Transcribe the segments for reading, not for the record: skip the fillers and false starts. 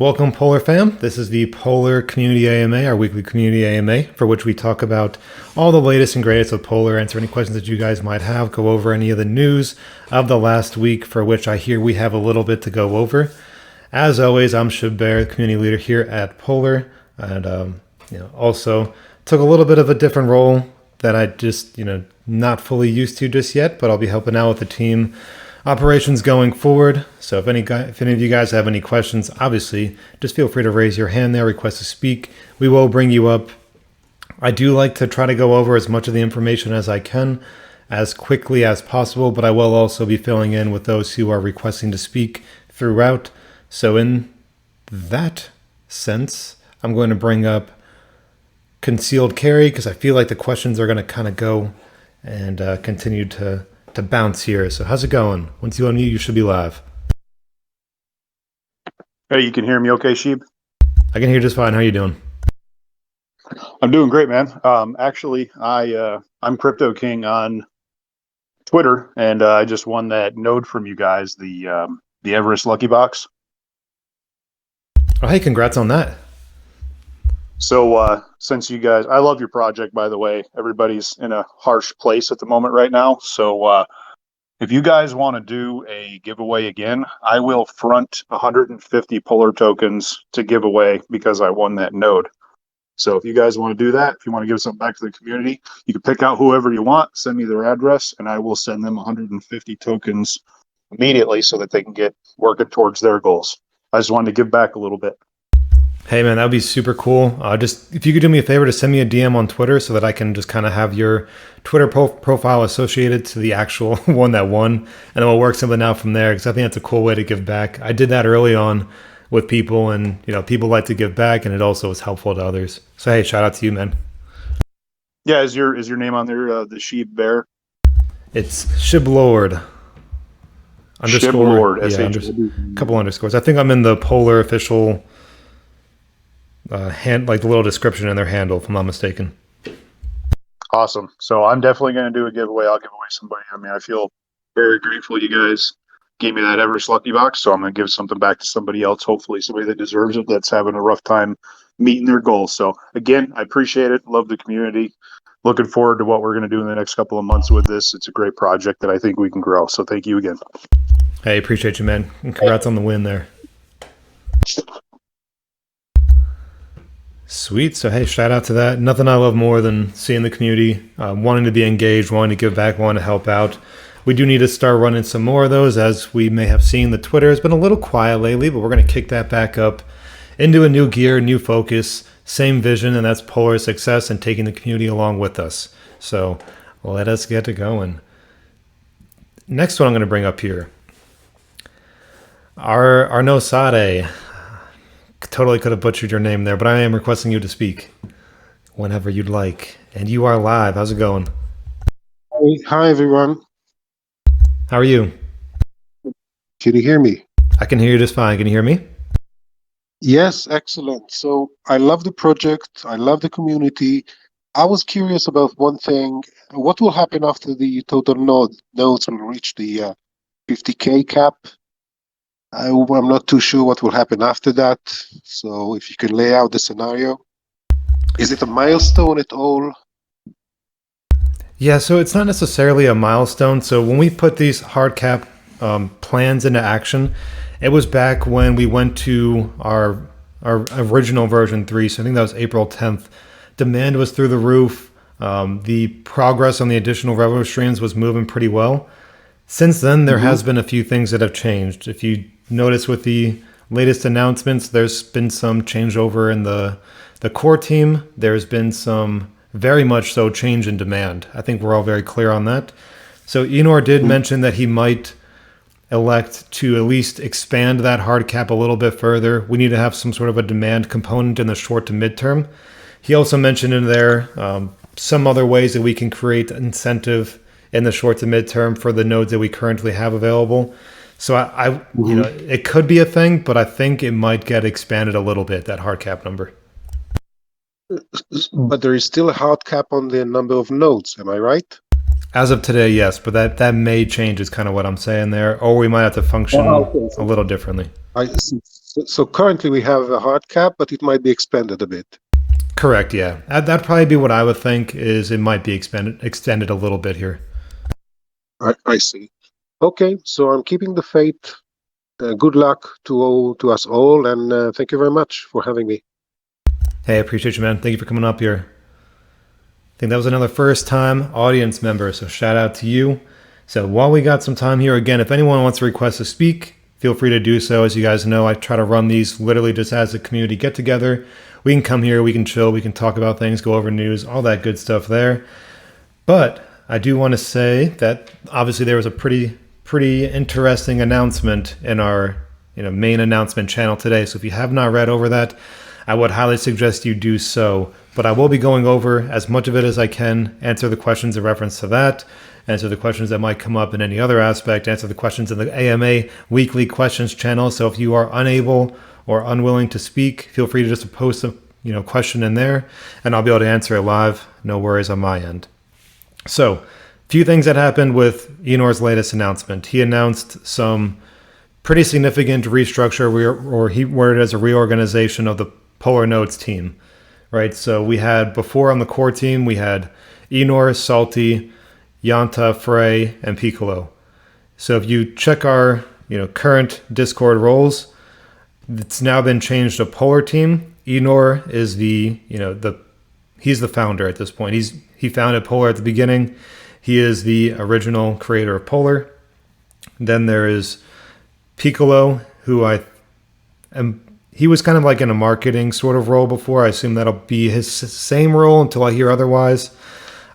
Welcome, Polar fam. This is the Polar Community AMA, our weekly community AMA, for which we talk about all the latest and greatest of Polar, answer any questions that you guys might have, go over any of the news of the last week, for which I hear we have a little bit to go over. As always, I'm Shabir, community leader here at Polar, and also took a little bit of a different role that I just not fully used to just yet, but I'll be helping out with the team operations going forward. So if any of you guys have any questions, obviously just feel free to raise your hand there, request to speak. We will bring you up. I do like to try to go over as much of the information as I can as quickly as possible, but I will also be filling in with those who are requesting to speak throughout. So in that sense, I'm going to bring up concealed carry because I feel like the questions are going to kind of go and continue to bounce here. So how's it going? Once you unmute, you should be live. Hey, you can hear me okay, Sheeb? I can hear just fine. How are you doing? I'm doing great, man. Actually, I'm Crypto King on Twitter, and I just won that node from you guys, the Everest Lucky Box. Oh, hey, congrats on that. So since you guys, I love your project, by the way. Everybody's in a harsh place at the moment right now. So if you guys want to do a giveaway again, I will front 150 Polar tokens to give away because I won that node. So if you guys want to do that, if you want to give something back to the community, you can pick out whoever you want, send me their address, and I will send them 150 tokens immediately so that they can get working towards their goals. I just wanted to give back a little bit. Hey man, that would be super cool. Just if you could do me a favor to send me a DM on Twitter so that I can just kind of have your Twitter profile associated to the actual one that won, and then we'll work something out from there because I think that's a cool way to give back. I did that early on with people, and people like to give back, and it also is helpful to others. So hey, shout out to you, man. Yeah, is your name on there the Sheep Bear? It's Shiblord. Shiblord. Yeah, couple underscores. I think I'm in the Polar official like the little description in their handle, if I'm not mistaken. Awesome. So I'm definitely going to do a giveaway. I'll give away somebody. I mean, I feel very grateful you guys gave me that Everest Lucky Box, so I'm going to give something back to somebody else, hopefully somebody that deserves it, that's having a rough time meeting their goals. So again, I appreciate it. Love the community. Looking forward to what we're going to do in the next couple of months with this. It's a great project that I think we can grow. So thank you again. Hey, appreciate you, man. And congrats on the win there. Sweet. So, hey, shout out to that. Nothing I love more than seeing the community wanting to be engaged, wanting to give back, wanting to help out. We do need to start running some more of those. As we may have seen, the Twitter has been a little quiet lately, but we're going to kick that back up into a new gear, new focus, same vision, and that's Polar success and taking the community along with us. So let us get to going. Next one I'm going to bring up here. Arno Sade. Totally could have butchered your name there, but I am requesting you to speak whenever you'd like. And you are live. How's it going? Hi, everyone. How are you? Can you hear me? I can hear you just fine. Can you hear me? Yes, excellent. So I love the project. I love the community. I was curious about one thing. What will happen after the total nodes will reach the 50K cap? I'm not too sure what will happen after that. So if you can lay out the scenario. Is it a milestone at all? Yeah, so it's not necessarily a milestone. So when we put these hard cap plans into action, it was back when we went to our original version 3. So I think that was April 10th. Demand was through the roof. The progress on the additional revenue streams was moving pretty well. Since then, there has been a few things that have changed. If you notice with the latest announcements, there's been some changeover in the core team. There's been some very much so change in demand. I think we're all very clear on that. So Enor did mention that he might elect to at least expand that hard cap a little bit further. We need to have some sort of a demand component in the short to midterm. He also mentioned in there some other ways that we can create incentive in the short to midterm for the nodes that we currently have available. So I it could be a thing, but I think it might get expanded a little bit, that hard cap number. But there is still a hard cap on the number of nodes, am I right? As of today, yes, but that may change is kind of what I'm saying there, or we might have to function Okay. a little differently. So currently we have a hard cap, but it might be expanded a bit. Correct, yeah. That'd probably be what I would think, is it might be extended a little bit here. I see. Okay, so I'm keeping the faith. Good luck to us all, and thank you very much for having me. Hey, I appreciate you, man. Thank you for coming up here. I think that was another first-time audience member, so shout out to you. So while we got some time here, again, if anyone wants to request to speak, feel free to do so. As you guys know, I try to run these literally just as a community get-together. We can come here, we can chill, we can talk about things, go over news, all that good stuff there. But I do want to say that obviously there was a pretty interesting announcement in our main announcement channel today. So if you have not read over that, I would highly suggest you do so. But I will be going over as much of it as I can, answer the questions in reference to that, answer the questions that might come up in any other aspect, answer the questions in the AMA weekly questions channel. So if you are unable or unwilling to speak, feel free to just post a question in there, and I'll be able to answer it live. No worries on my end. So, few things that happened with Enor's latest announcement. He announced some pretty significant restructure, or he worded as a reorganization of the Polar Nodes team, right? So we had before on the core team, we had Enor, Salty, Yanta, Frey, and Piccolo. So if you check our current Discord roles, it's now been changed to Polar team. Enor is he's the founder at this point. He founded Polar at the beginning. He is the original creator of Polar. Then there is Piccolo, who he was kind of like in a marketing sort of role before. I assume that'll be his same role until I hear otherwise.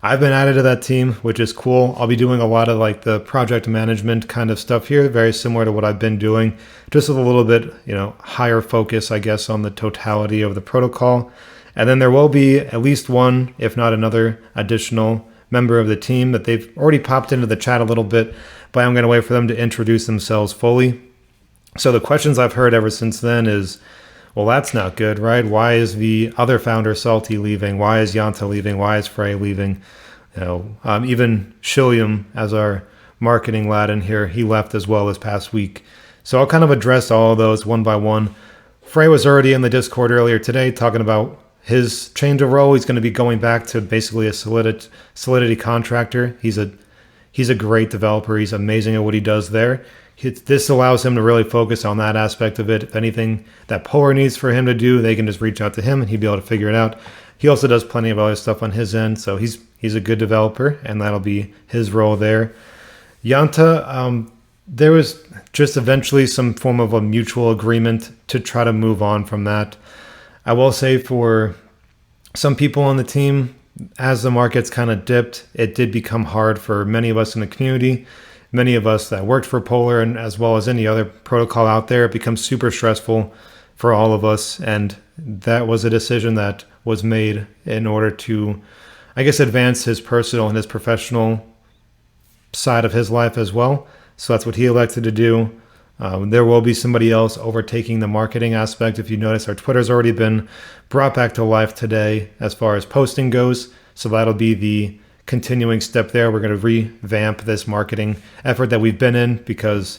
I've been added to that team, which is cool. I'll be doing a lot of like the project management kind of stuff here, very similar to what I've been doing, just with a little bit, higher focus, I guess, on the totality of the protocol. And then there will be at least one, if not another, additional member of the team that they've already popped into the chat a little bit, but I'm going to wait for them to introduce themselves fully. So the questions I've heard ever since then is, well, that's not good, right? Why is the other founder, Salty, leaving? Why is Yanta leaving? Why is Frey leaving? Even Shilium, as our marketing lad in here, he left as well this past week. So I'll kind of address all of those one by one. Frey was already in the Discord earlier today talking about his change of role. He's going to be going back to basically a Solidity contractor. He's a great developer. He's amazing at what he does there. This allows him to really focus on that aspect of it. If anything that Polar needs for him to do, they can just reach out to him and he'll be able to figure it out. He also does plenty of other stuff on his end, so he's a good developer, and that'll be his role there. Yanta, there was just eventually some form of a mutual agreement to try to move on from that. I will say for some people on the team, as the markets kind of dipped, it did become hard for many of us in the community. Many of us that worked for Polar, and as well as any other protocol out there, it becomes super stressful for all of us. And that was a decision that was made in order to, I guess, advance his personal and his professional side of his life as well. So that's what he elected to do. There will be somebody else overtaking the marketing aspect. If you notice, our Twitter's already been brought back to life today as far as posting goes. So that'll be the continuing step there. We're going to revamp this marketing effort that we've been in, because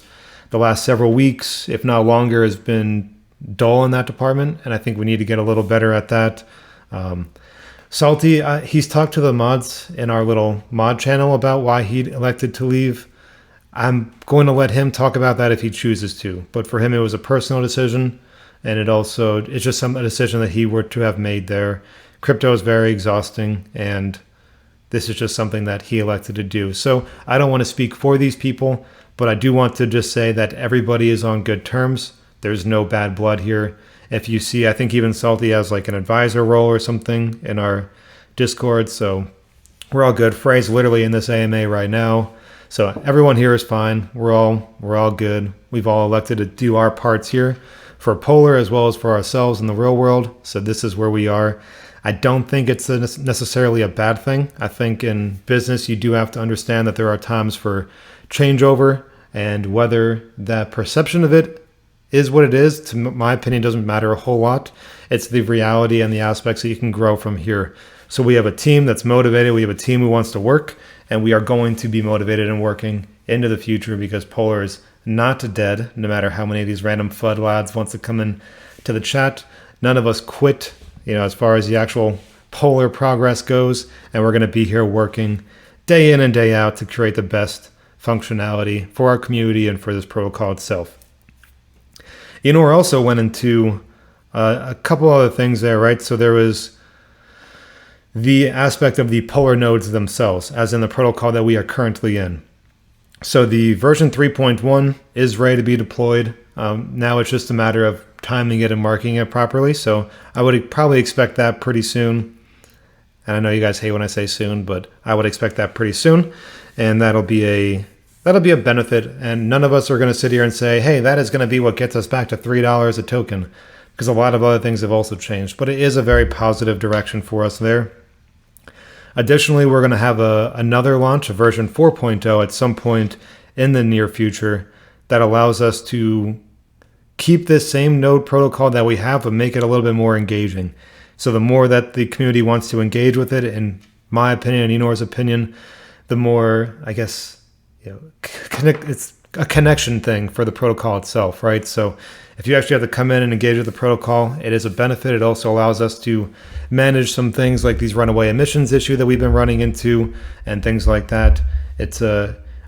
the last several weeks, if not longer, has been dull in that department, and I think we need to get a little better at that. Salty, he's talked to the mods in our little mod channel about why he elected to leave. I'm going to let him talk about that if he chooses to, but for him it was a personal decision, and it's just a decision that he were to have made there. Crypto is very exhausting, and this is just something that he elected to do. So I don't want to speak for these people, but I do want to just say that everybody is on good terms. There's no bad blood here. If you see, I think even Salty has like an advisor role or something in our Discord. So we're all good. Frey's literally in this AMA right now. So everyone here is fine. We're all good. We've all elected to do our parts here for Polar as well as for ourselves in the real world. So this is where we are. I don't think it's necessarily a bad thing. I think in business, you do have to understand that there are times for changeover, and whether that perception of it is what it is, to my opinion, doesn't matter a whole lot. It's the reality and the aspects that you can grow from here. So we have a team that's motivated. We have a team who wants to work, and we are going to be motivated and working into the future because Polar is not dead, no matter how many of these random FUD lads wants to come in to the chat. None of us quit, as far as the actual Polar progress goes, and we're going to be here working day in and day out to create the best functionality for our community and for this protocol itself. Enor also went into a couple other things there, right? So there was the aspect of the Polar nodes themselves, as in the protocol that we are currently in. So the version 3.1 is ready to be deployed. Now it's just a matter of timing it and marking it properly. So I would probably expect that pretty soon. And I know you guys hate when I say soon, but I would expect that pretty soon. And that'll be a benefit. And none of us are going to sit here and say, hey, that is going to be what gets us back to $3 a token, because a lot of other things have also changed. But it is a very positive direction for us there. Additionally, we're going to have another launch, a version 4.0 at some point in the near future that allows us to keep this same node protocol that we have, but make it a little bit more engaging. So the more that the community wants to engage with it, in my opinion and Enor's opinion, the more, I guess, it's a connection thing for the protocol itself, right? So if you actually have to come in and engage with the protocol, it is a benefit. It also allows us to manage some things like these runaway emissions issue that we've been running into and things like that. It's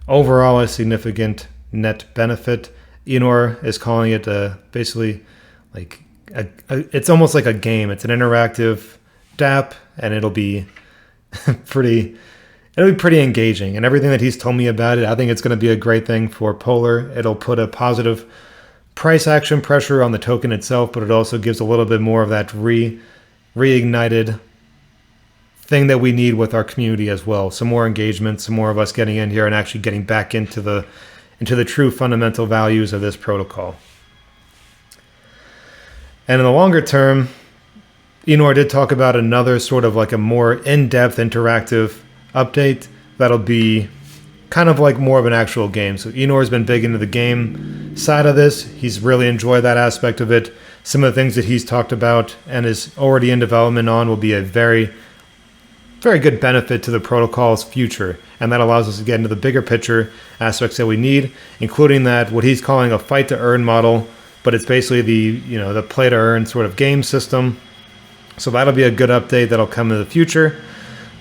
overall a significant net benefit. Enor is calling it basically like it's almost like a game. It's an interactive DApp, and it'll be pretty engaging. And everything that he's told me about it, I think it's going to be a great thing for Polar. It'll put a positive price action pressure on the token itself, but it also gives a little bit more of that reignited thing that we need with our community as well. Some more engagement, some more of us getting in here and actually getting back into the true fundamental values of this protocol. And in the longer term, Enor did talk about another sort of like a more in-depth interactive update that'll be kind of like more of an actual game. So Enor's been big into the game side of this. He's really enjoyed that aspect of it. Some of the things that he's talked about and is already in development on will be a very, very good benefit to the protocol's future. And that allows us to get into the bigger picture aspects that we need, including that what he's calling a fight to earn model, but it's basically the play to earn sort of game system. So that'll be a good update that'll come in the future.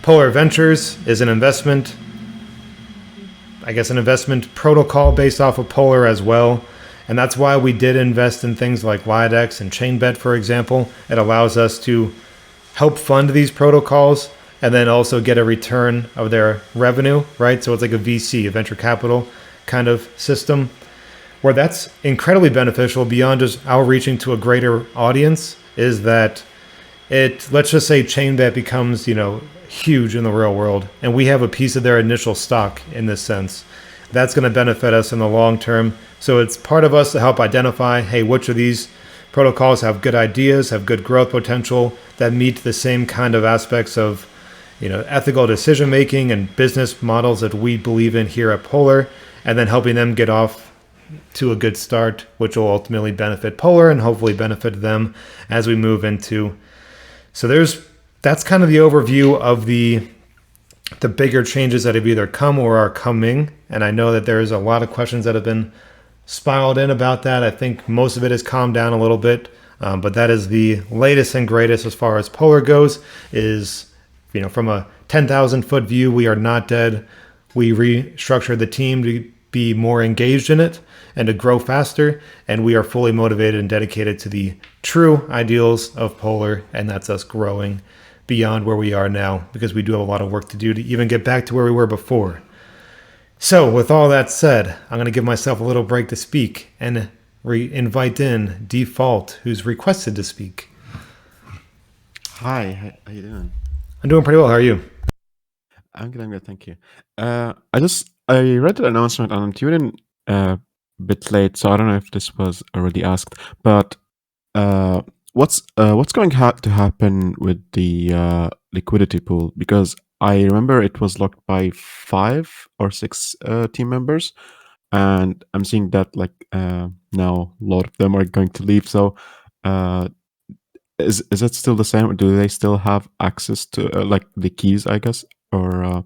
Polar Ventures is an investment protocol based off of Polar as well. And that's why we did invest in things like Lidex and ChainBet, for example. It allows us to help fund these protocols and then also get a return of their revenue, right? So it's like a VC, a venture capital kind of system, where that's incredibly beneficial beyond just outreaching to a greater audience, is that let's just say ChainBet becomes, huge in the real world, and we have a piece of their initial stock in this sense. That's going to benefit us in the long term. So it's part of us to help identify, hey, which of these protocols have good ideas, have good growth potential, that meet the same kind of aspects of, ethical decision making and business models that we believe in here at Polar, and then helping them get off to a good start, which will ultimately benefit Polar and hopefully benefit them as we move into. So that's kind of the overview of the bigger changes that have either come or are coming. And I know that there's a lot of questions that have been spiraled in about that. I think most of it has calmed down a little bit, but that is the latest and greatest as far as Polar goes. Is from a 10,000 foot view, we are not dead. We restructured the team to be more engaged in it and to grow faster, and we are fully motivated and dedicated to the true ideals of Polar, and that's us growing beyond where we are now, because we do have a lot of work to do to even get back to where we were before. So with all that said, I'm going to give myself a little break to speak and invite in Default, who's requested to speak. Hi, how you doing? I'm doing pretty well. How are you? I'm good, thank you. I read the announcement and I'm tuned in a bit late, so I don't know if this was already asked. But what's going to happen with the liquidity pool? Because I remember it was locked by 5 or 6 team members, and I'm seeing that now a lot of them are going to leave. So is it still the same? Do they still have access to the keys, I guess, or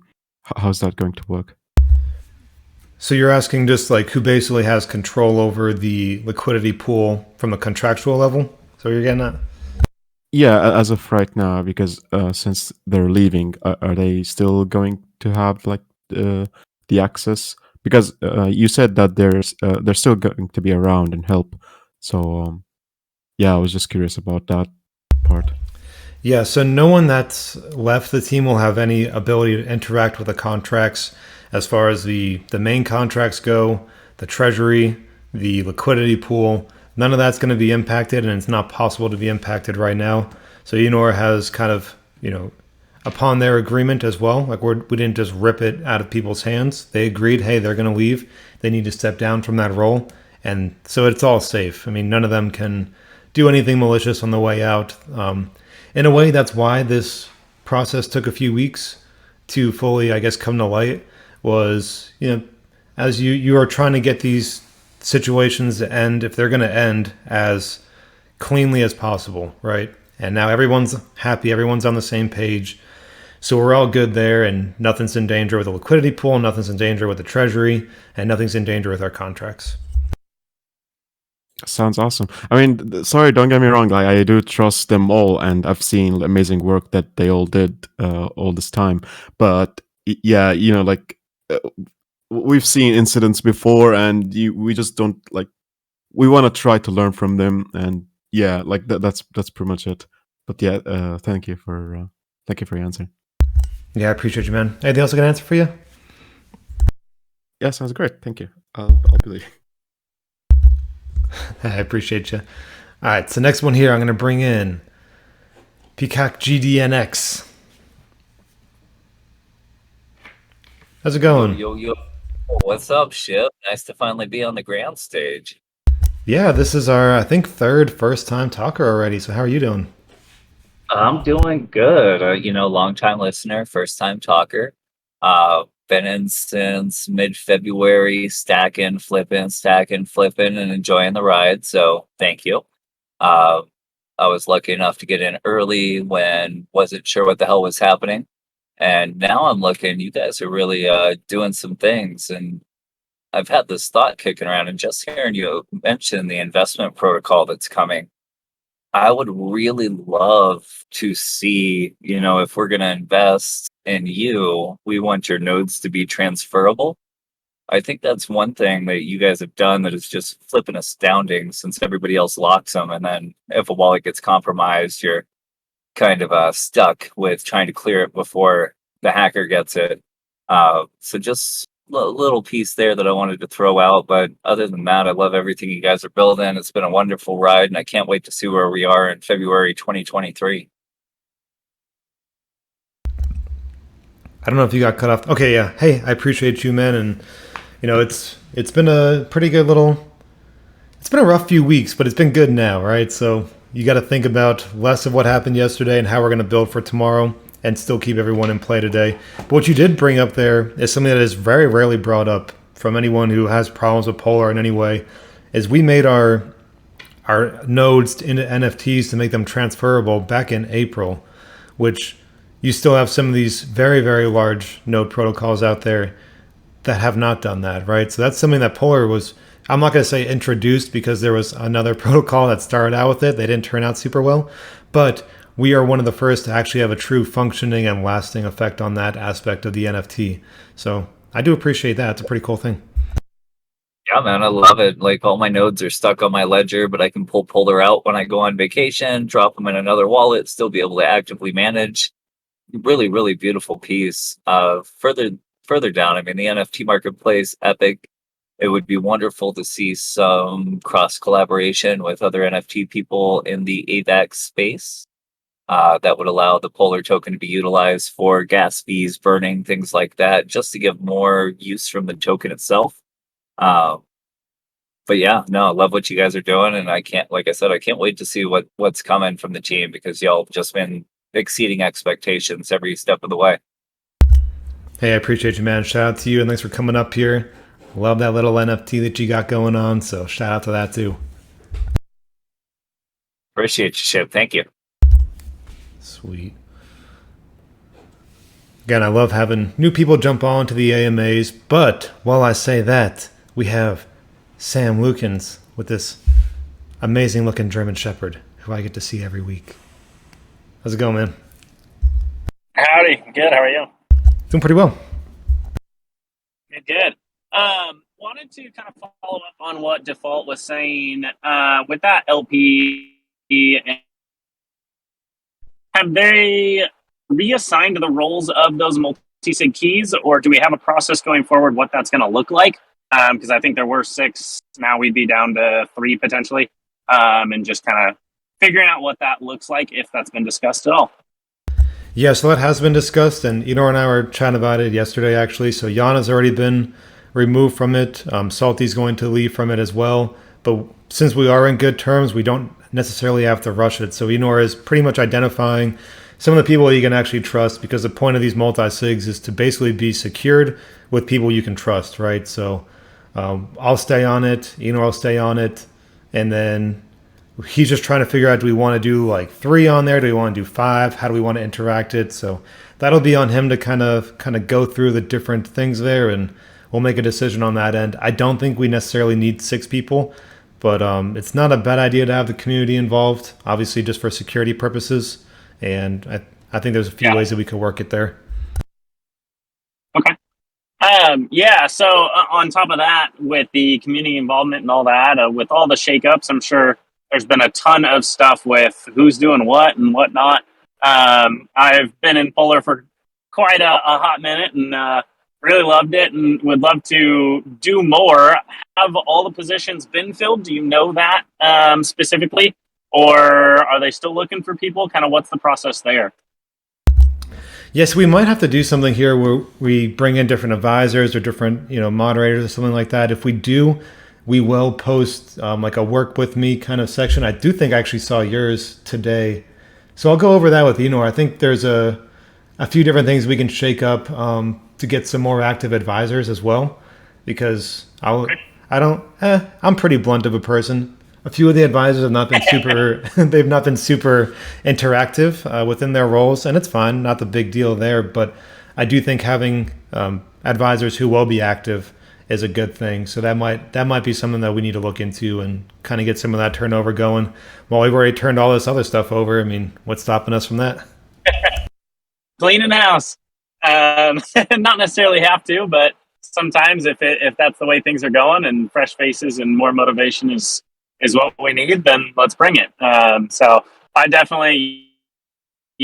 how's that going to work? So you're asking just like who basically has control over the liquidity pool from a contractual level? So you're getting at? Yeah, as of right now, because since they're leaving, are they still going to have like the access? Because you said that they're still going to be around and help. So yeah, I was just curious about that part. Yeah, so no one that's left the team will have any ability to interact with the contracts as far as the main contracts go, the treasury, the liquidity pool. None of that's going to be impacted, and it's not possible to be impacted right now. So Enor has kind of, upon their agreement as well, like we didn't just rip it out of people's hands. They agreed, hey, they're going to leave. They need to step down from that role. And so it's all safe. I mean, none of them can do anything malicious on the way out. In a way, that's why this process took a few weeks to fully, I guess, come to light. Was as you are trying to get these situations to end, if they're going to end, as cleanly as possible, right? And now everyone's happy, everyone's on the same page. So we're all good there, and nothing's in danger with the liquidity pool, nothing's in danger with the treasury, and nothing's in danger with our contracts. Sounds awesome. I mean, sorry, don't get me wrong. I do trust them all, and I've seen amazing work that they all did all this time. But yeah, like we've seen incidents before, and we just don't like. We want to try to learn from them, and yeah, like that's pretty much it. But yeah, thank you for your answer. Yeah, I appreciate you, man. Anything else I can answer for you? Yeah, sounds great. Thank you. I'll believe. I appreciate you. All right, so next one here, I'm going to bring in Peacock GDNX. How's it going? Yo. What's up, Ship? Nice to finally be on the grand stage. Yeah, this is our, I think, first time talker already. So how are you doing? I'm doing good. Long time listener, first time talker. Been in since mid-February, stacking, flipping, and enjoying the ride. So thank you. Uh, I was lucky enough to get in early when wasn't sure what the hell was happening. And now I'm looking, you guys are really doing some things. And I've had this thought kicking around, and just hearing you mention the investment protocol that's coming, I would really love to see, if we're going to invest in you, we want your nodes to be transferable. I think that's one thing that you guys have done that is just flipping astounding, since everybody else locks them. And then if a wallet gets compromised, you're kind of stuck with trying to clear it before the hacker gets it. So just a little piece there that I wanted to throw out. But other than that, I love everything you guys are building. It's been a wonderful ride, and I can't wait to see where we are in February 2023. I don't know if you got cut off. Okay, yeah. Hey, I appreciate you, man. And it's been a pretty good little. It's been a rough few weeks, but it's been good now, right? So you got to think about less of what happened yesterday and how we're going to build for tomorrow, and still keep everyone in play today. But what you did bring up there is something that is very rarely brought up from anyone who has problems with Polar in any way. Is we made our nodes into NFTs to make them transferable back in April, which you still have some of these very, very large node protocols out there that have not done that, right? So that's something that Polar was, I'm not going to say introduced, because there was another protocol that started out with it. They didn't turn out super well, but we are one of the first to actually have a true functioning and lasting effect on that aspect of the NFT. So I do appreciate that. It's a pretty cool thing. Yeah, man, I love it. Like, all my nodes are stuck on my ledger, but I can pull Polar out when I go on vacation, drop them in another wallet, still be able to actively manage. Really, really beautiful piece. Further down, I mean, the NFT marketplace, epic. It would be wonderful to see some cross collaboration with other NFT people in the AVAX space. That would allow the Polar token to be utilized for gas fees, burning, things like that, just to give more use from the token itself. But yeah, no, I love what you guys are doing, and like I said, I can't wait to see what's coming from the team, because y'all have just been exceeding expectations every step of the way. Hey, I appreciate you, man. Shout out to you, and thanks for coming up here. Love that little NFT that you got going on, so shout out to that too. Appreciate you, Ship. Thank you. Sweet. Again, I love having new people jump on to the AMAs, but while I say that, we have Sam Lukens with this amazing looking German Shepherd who I get to see every week. How's it going, man? Howdy. Good. How are you? Doing pretty well. Good. Wanted to kind of follow up on what Default was saying with that LP. Have they reassigned the roles of those multi-sig keys, or do we have a process going forward what that's going to look like? Because I think there were 6. Now we'd be down to 3 potentially, and just kind of figuring out what that looks like, if that's been discussed at all. Yeah, so that has been discussed, and Enor and I were chatting about it yesterday, actually. So Jan has already been removed from it. Salty's going to leave from it as well. But since we are in good terms, we don't necessarily have to rush it. So Enor is pretty much identifying some of the people you can actually trust, because the point of these multi-sigs is to basically be secured with people you can trust, right? So I'll stay on it, Enor will stay on it, and then he's just trying to figure out, do we want to do like 3 on there? Do we want to do 5? How do we want to interact it? So that'll be on him to kind of go through the different things there, and we'll make a decision on that end. I don't think we necessarily need 6 people, but it's not a bad idea to have the community involved, obviously just for security purposes. And I think there's a few ways that we could work it there. Okay. So on top of that, with the community involvement and all that, with all the shakeups, I'm sure there's been a ton of stuff with who's doing what and whatnot. I've been in Polar for quite a hot minute, and really loved it, and would love to do more. Have all the positions been filled? Do you know that specifically? Or are they still looking for people? Kind of what's the process there? Yes, we might have to do something here where we bring in different advisors or different, moderators or something like that. If we do, we will post like a work with me kind of section. I do think I actually saw yours today. So I'll go over that with Enor. I think there's a few different things we can shake up to get some more active advisors as well, because I'm pretty blunt of a person. A few of the advisors have not been they've not been super interactive within their roles, and it's fine, not the big deal there. But I do think having advisors who will be active is a good thing. So that might be something that we need to look into and kind of get some of that turnover going. Well, we've already turned all this other stuff over. I mean, what's stopping us from that? Cleaning house. Not necessarily have to, but sometimes if that's the way things are going and fresh faces and more motivation is what we need, then let's bring it. So I definitely,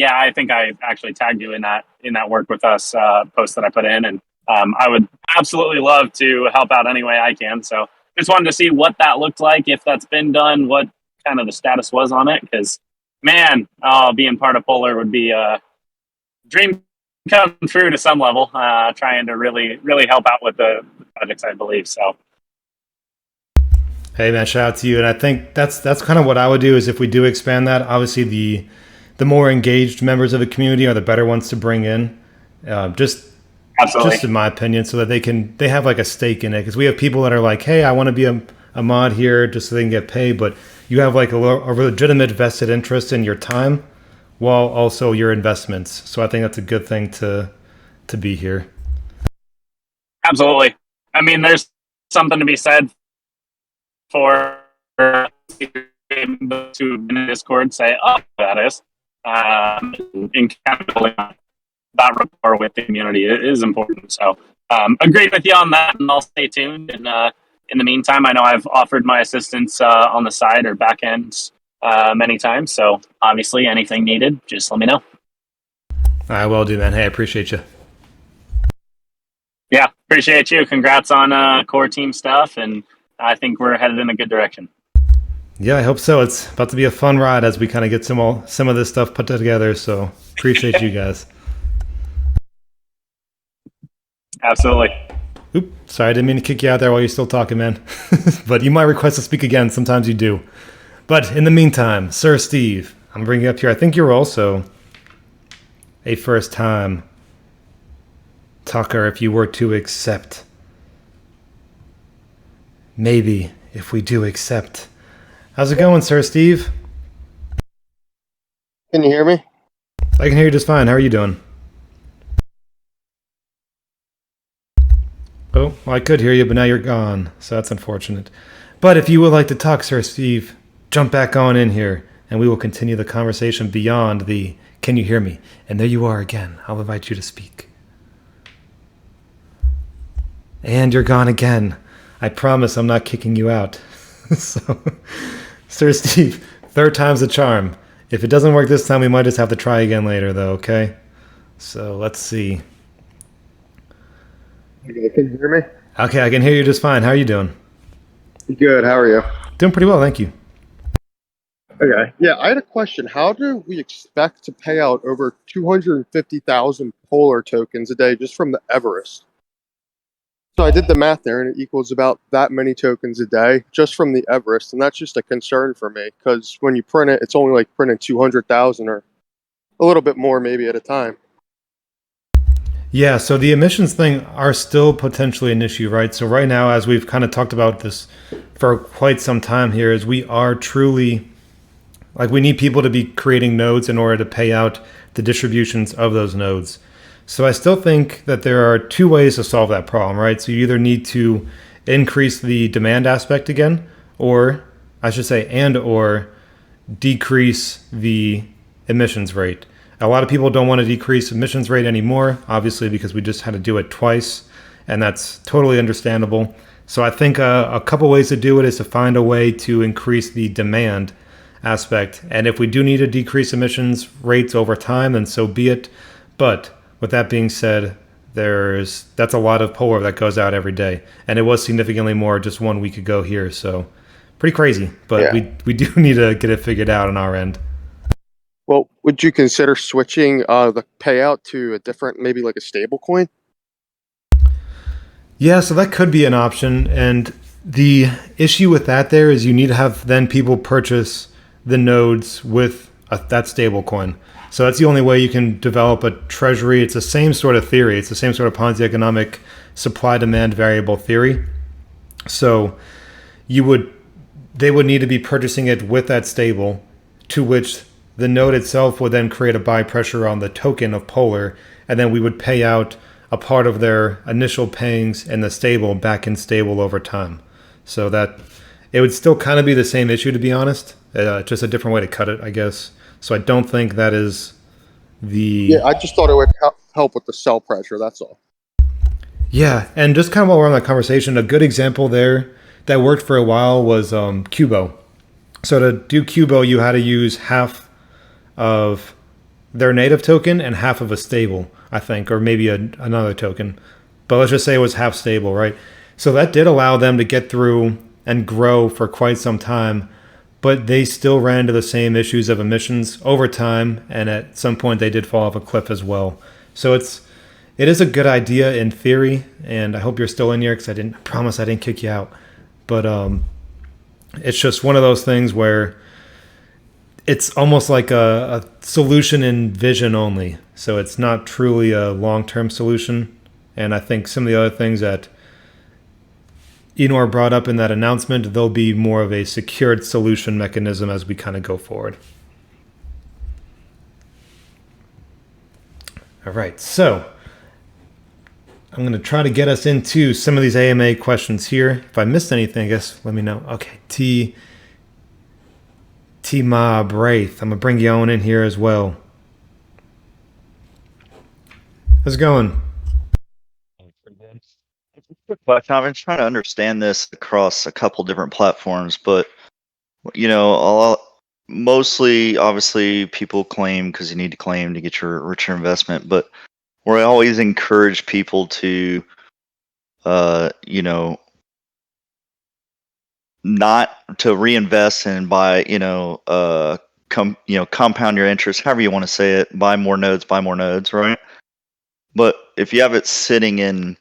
I think I actually tagged you in that work with us post that I put in, and I would absolutely love to help out any way I can. So just wanted to see what that looked like, if that's been done, what kind of the status was on it, because man, being part of Polar would be a dream come true to some level, trying to really, really help out with the projects, I believe. So hey man, shout out to you. And I think that's kind of what I would do, is if we do expand that, obviously the more engaged members of the community are the better ones to bring in, just in my opinion, so that they have like a stake in it. Because we have people that are like, hey, I want to be a mod here just so they can get paid, but you have like a legitimate vested interest in your time while also your investments. So I think that's a good thing to be here. Absolutely. I mean, there's something to be said for to in Discord say, oh, that is, and kind of building that rapport with the community is important. So agreed with you on that, and I'll stay tuned. And in the meantime, I know I've offered my assistance on the side or back end many times. So obviously, anything needed, just let me know. I will do, man. Hey, I appreciate you. Yeah, appreciate you. Congrats on core team stuff, and I think we're headed in a good direction. Yeah, I hope so. It's about to be a fun ride as we kind of get some of this stuff put together. So appreciate you guys. Absolutely. Oop, sorry, I didn't mean to kick you out there while you're still talking, man. But you might request to speak again. Sometimes you do. But in the meantime, Sir Steve, I'm bringing you up here. I think you're also a first-time talker if you were to accept. Maybe if we do accept. How's it going, Sir Steve? Can you hear me? I can hear you just fine. How are you doing? Oh, well, I could hear you, but now you're gone, so that's unfortunate. But if you would like to talk, Sir Steve, jump back on in here, and we will continue the conversation beyond the "Can you hear me?" And there you are again. I'll invite you to speak. And you're gone again. I promise I'm not kicking you out. So, Sir Steve, third time's the charm. If it doesn't work this time, we might just have to try again later, though, okay? So, let's see. Okay, can you hear me? Okay, I can hear you just fine. How are you doing? Good. How are you? Doing pretty well, thank you. Okay. Yeah, I had a question. How do we expect to pay out over 250,000 Polar tokens a day just from the Everest? So I did the math there, and it equals about that many tokens a day just from the Everest, and that's just a concern for me because when you print it, it's only like printing 200,000 or a little bit more maybe at a time. Yeah, so the emissions thing are still potentially an issue, right? So right now, as we've kind of talked about this for quite some time here, is we are truly, like, we need people to be creating nodes in order to pay out the distributions of those nodes. So I still think that there are two ways to solve that problem, right? So you either need to increase the demand aspect again, or I should say, and or decrease the emissions rate. A lot of people don't want to decrease emissions rate anymore, obviously, because we just had to do it twice, and that's totally understandable. So I think a couple ways to do it is to find a way to increase the demand aspect. And if we do need to decrease emissions rates over time, then so be it. But with that being said, that's a lot of polar that goes out every day, and it was significantly more just 1 week ago here. So pretty crazy, but Yeah. we do need to get it figured out on our end. Well, would you consider switching the payout to a different, maybe like a stable coin? Yeah, so that could be an option. And the issue with that there is you need to have then people purchase the nodes with that stable coin. So that's the only way you can develop a treasury. It's the same sort of theory. It's the same sort of Ponzi economic supply demand variable theory. So they would need to be purchasing it with that stable, to which the node itself would then create a buy pressure on the token of Polar, and then we would pay out a part of their initial payings in the stable back in stable over time. So that it would still kind of be the same issue, to be honest, just a different way to cut it, I guess. So I don't think that is the... Yeah, I just thought it would help with the sell pressure, that's all. Yeah, and just kind of while we're on that conversation, a good example there that worked for a while was Cubo. So to do Cubo, you had to use half of their native token and half of a stable, I think, or maybe another token. But let's just say it was half stable, right? So that did allow them to get through and grow for quite some time, but they still ran into the same issues of emissions over time, and at some point they did fall off a cliff as well. So it is a good idea in theory, and I hope you're still in here because I promise I didn't kick you out. But it's just one of those things where it's almost like a solution in vision only. So it's not truly a long-term solution. And I think some of the other things that Enor brought up in that announcement, they'll be more of a secured solution mechanism as we kind of go forward. All right, so I'm going to try to get us into some of these AMA questions here. If I missed anything, I guess let me know. Okay, T-Ma Braith. I'm going to bring you on in here as well. How's it going? Quick question. I've been trying to understand this across a couple different platforms, but mostly, obviously, people claim because you need to claim to get your return investment, but we're always encourage people to, not to reinvest and buy, compound your interest, however you want to say it, buy more nodes, right? But if you have it sitting in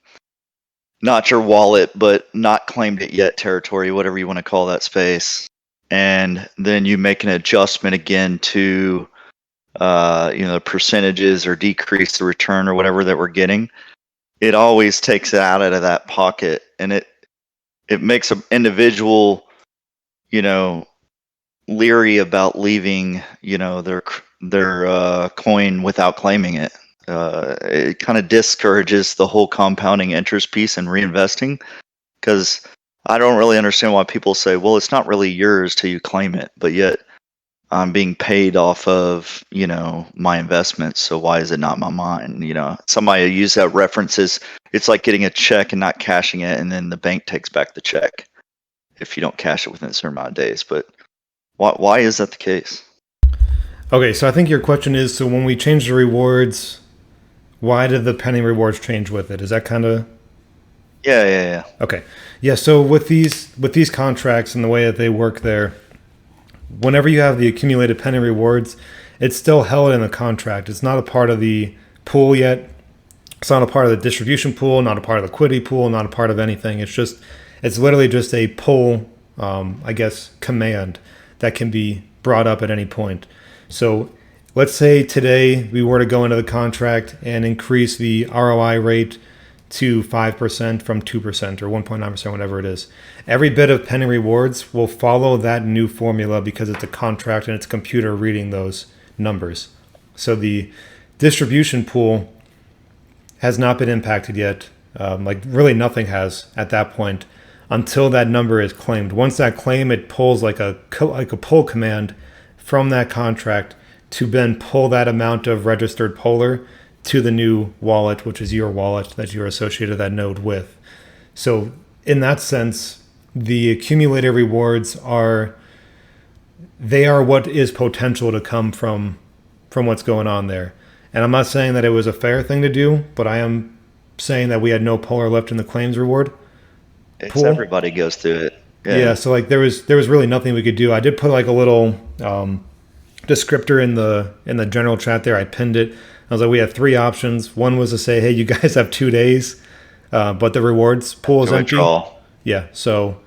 not your wallet, but not claimed it yet territory, whatever you want to call that space, and then you make an adjustment again to, percentages or decrease the return or whatever that we're getting, it always takes it out of that pocket, and it makes an individual, leery about leaving, their coin without claiming it. it kind of discourages the whole compounding interest piece and reinvesting, because I don't really understand why people say, well, it's not really yours till you claim it, but yet I'm being paid off of, my investments. So why is it not mine? Somebody used that reference as it's like getting a check and not cashing it, and then the bank takes back the check if you don't cash it within a certain amount of days. But why is that the case? Okay, so I think your question is, so when we change the rewards, why did the pending rewards change with it? Is that kind of... Yeah. Okay. Yeah, so with these contracts and the way that they work there, whenever you have the accumulated pending rewards, it's still held in the contract. It's not a part of the pool yet. It's not a part of the distribution pool, not a part of the liquidity pool, not a part of anything. It's literally just a pull, command that can be brought up at any point. So let's say today we were to go into the contract and increase the ROI rate to 5% from 2% or 1.9%, whatever it is. Every bit of pending rewards will follow that new formula because it's a contract and it's a computer reading those numbers. So the distribution pool has not been impacted yet. Really nothing has at that point until that number is claimed. Once that claim, it pulls like a pull command from that contract to then pull that amount of registered Polar to the new wallet, which is your wallet that you're associated that node with. So in that sense, the accumulated rewards are what is potential to come from what's going on there. And I'm not saying that it was a fair thing to do, but I am saying that we had no Polar left in the claims reward pool. Everybody goes through it. Yeah, so there was really nothing we could do. I did put a little descriptor in the general chat there. I pinned it. I was like, we have three options. One was to say, hey, you guys have 2 days, but the rewards pool is empty. Yeah, so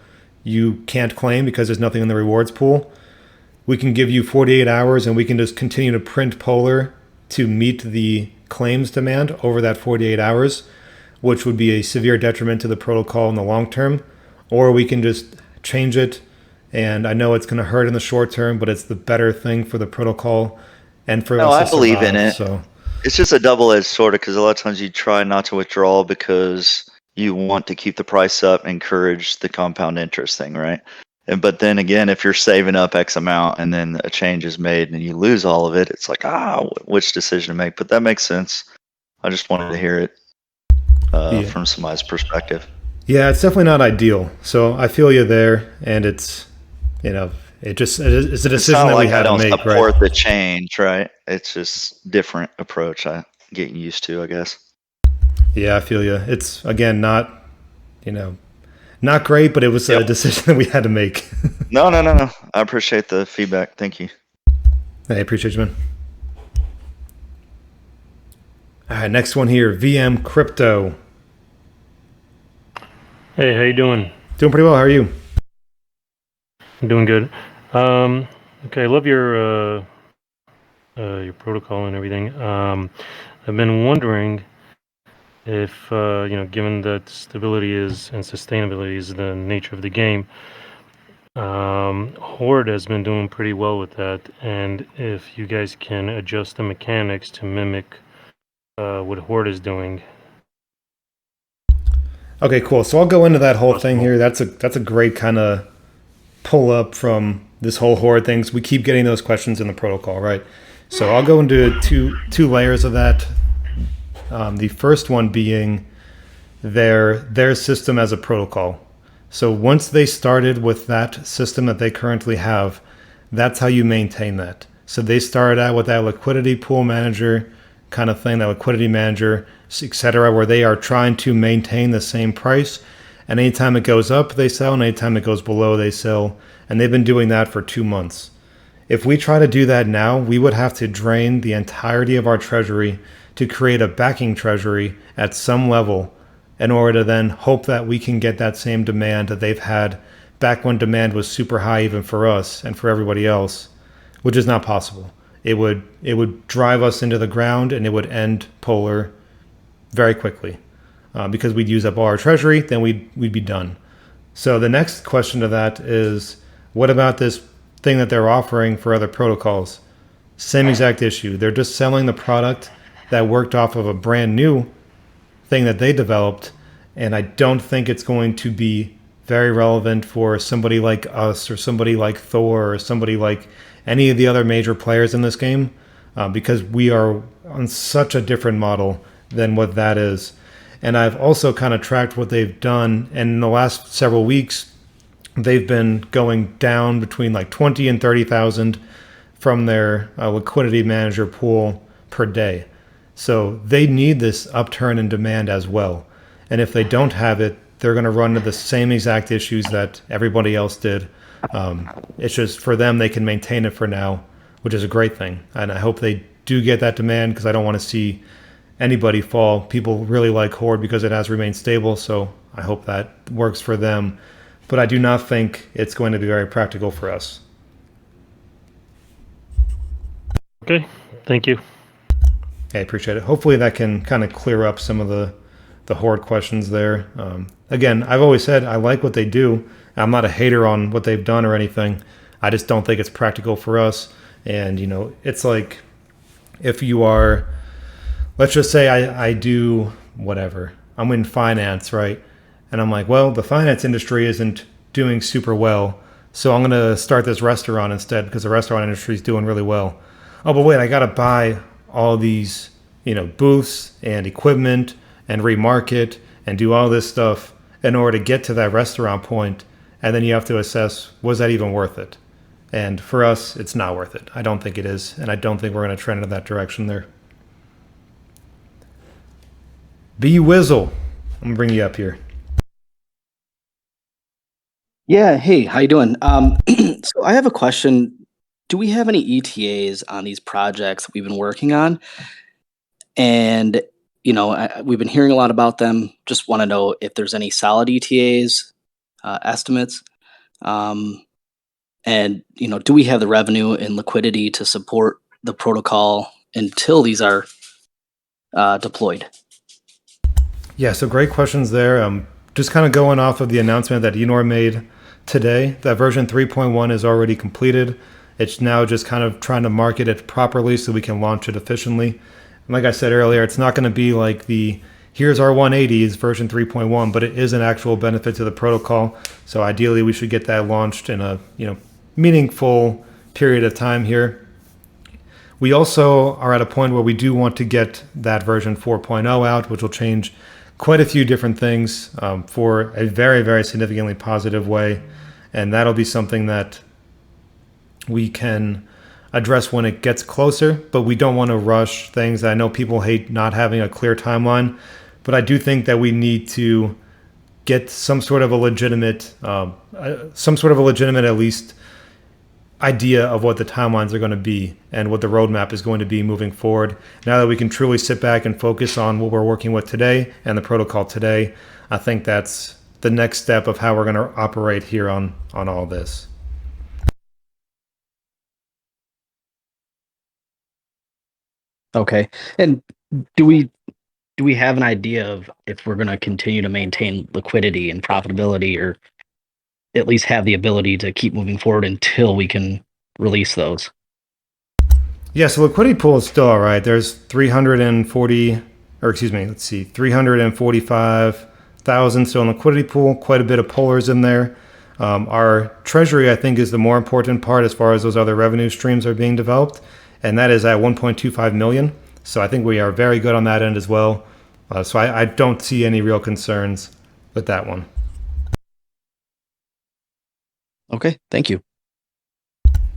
you can't claim because there's nothing in the rewards pool. We can give you 48 hours and we can just continue to print Polar to meet the claims demand over that 48 hours, which would be a severe detriment to the protocol in the long term. Or we can just change it, and I know it's going to hurt in the short term, but it's the better thing for the protocol and for us to I believe in it. So it's just a double-edged sword, because a lot of times you try not to withdraw because you want to keep the price up and encourage the compound interest thing, right? But then again, if you're saving up X amount and then a change is made and you lose all of it, it's like, which decision to make? But that makes sense. I just wanted to hear it from somebody's perspective. Yeah, it's definitely not ideal. So I feel you there, and it's a decision that we had to make. I don't support the change, right? It's just different approach. I'm getting used to, I guess. Yeah, I feel you. It's again not great, but it was a decision that we had to make. No. I appreciate the feedback. Thank you. I appreciate you, man. All right, next one here, VM Crypto. Hey, how you doing? Doing pretty well. How are you? I'm doing good. Okay, I love your protocol and everything. I've been wondering if given that stability is and sustainability is the nature of the game, Horde has been doing pretty well with that, and if you guys can adjust the mechanics to mimic what Horde is doing. Okay, cool. So I'll go into that whole thing here. That's a great kind of pull up from this whole Horde things. We keep getting those questions in the protocol, right? So I'll go into two layers of that. The first one being their system as a protocol. So once they started with that system that they currently have, that's how you maintain that. So they started out with that liquidity pool manager kind of thing, that liquidity manager, etc., where they are trying to maintain the same price. And anytime it goes up, they sell, and anytime it goes below, they sell. And they've been doing that for 2 months. If we try to do that now, we would have to drain the entirety of our treasury to create a backing treasury at some level in order to then hope that we can get that same demand that they've had back when demand was super high, even for us and for everybody else, which is not possible. It would drive us into the ground, and it would end Polar very quickly because we'd use up all our treasury, then we'd be done. So the next question to that is, what about this thing that they're offering for other protocols? Same exact issue. They're just selling the product that worked off of a brand new thing that they developed, and I don't think it's going to be very relevant for somebody like us or somebody like Thor or somebody like any of the other major players in this game, because we are on such a different model than what that is. And I've also kind of tracked what they've done, and in the last several weeks, they've been going down between like 20 and 30,000 from their liquidity manager pool per day. So they need this upturn in demand as well. And if they don't have it, they're going to run into the same exact issues that everybody else did. It's just for them, they can maintain it for now, which is a great thing. And I hope they do get that demand, because I don't want to see anybody fall. People really like Horde because it has remained stable, so I hope that works for them. But I do not think it's going to be very practical for us. Okay, thank you. I appreciate it. Hopefully that can kind of clear up some of the Horde questions there. Again, I've always said I like what they do. I'm not a hater on what they've done or anything. I just don't think it's practical for us. And, it's like if you are, let's just say I do whatever. I'm in finance, right? And I'm like, well, the finance industry isn't doing super well, so I'm going to start this restaurant instead because the restaurant industry is doing really well. Oh, but wait, I got to buy all these, booths and equipment and remarket and do all this stuff in order to get to that restaurant point. And then you have to assess, was that even worth it? And for us, it's not worth it. I don't think it is. And I don't think we're going to trend in that direction there. B Wizzle, I'm going to bring you up here. Yeah, hey, how you doing? So I have a question. Do we have any ETAs on these projects we've been working on? And, we've been hearing a lot about them. Just want to know if there's any solid ETAs, estimates. And, do we have the revenue and liquidity to support the protocol until these are deployed? Yeah, so great questions there. Just kind of going off of the announcement that Enor made today, that version 3.1 is already completed. It's now just kind of trying to market it properly so we can launch it efficiently. And like I said earlier, it's not going to be like here's our 180s version 3.1, but it is an actual benefit to the protocol. So ideally, we should get that launched in a meaningful period of time here. We also are at a point where we do want to get that version 4.0 out, which will change quite a few different things for a very, very significantly positive way. And that'll be something that we can address when it gets closer, but we don't want to rush things. I know people hate not having a clear timeline, but I do think that we need to get some sort of a legitimate at least idea of what the timelines are going to be and what the roadmap is going to be moving forward. Now that we can truly sit back and focus on what we're working with today and the protocol today, I think that's the next step of how we're going to operate here on all this. Okay. And do we have an idea of if we're going to continue to maintain liquidity and profitability, or at least have the ability to keep moving forward until we can release those? Yeah, so liquidity pool is still all right. There's 345,000 still in liquidity pool, quite a bit of polars in there. Our treasury, I think, is the more important part as far as those other revenue streams are being developed, and that is at 1.25 million. So I think we are very good on that end as well. So I don't see any real concerns with that one. Okay, thank you.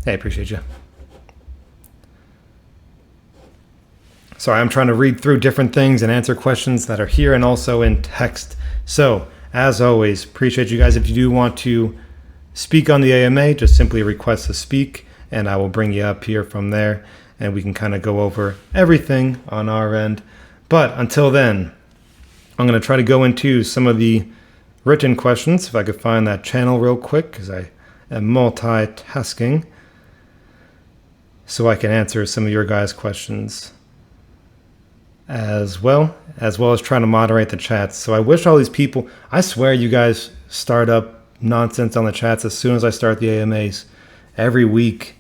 Hey, appreciate you. Sorry, I'm trying to read through different things and answer questions that are here and also in text. So, as always, appreciate you guys. If you do want to speak on the AMA, just simply request to speak, and I will bring you up here from there, and we can kind of go over everything on our end. But until then, I'm going to try to go into some of the written questions, if I could find that channel real quick, because I am multitasking, so I can answer some of your guys' questions as well as trying to moderate the chats. So I wish all these people, I swear you guys start up nonsense on the chats as soon as I start the AMAs every week.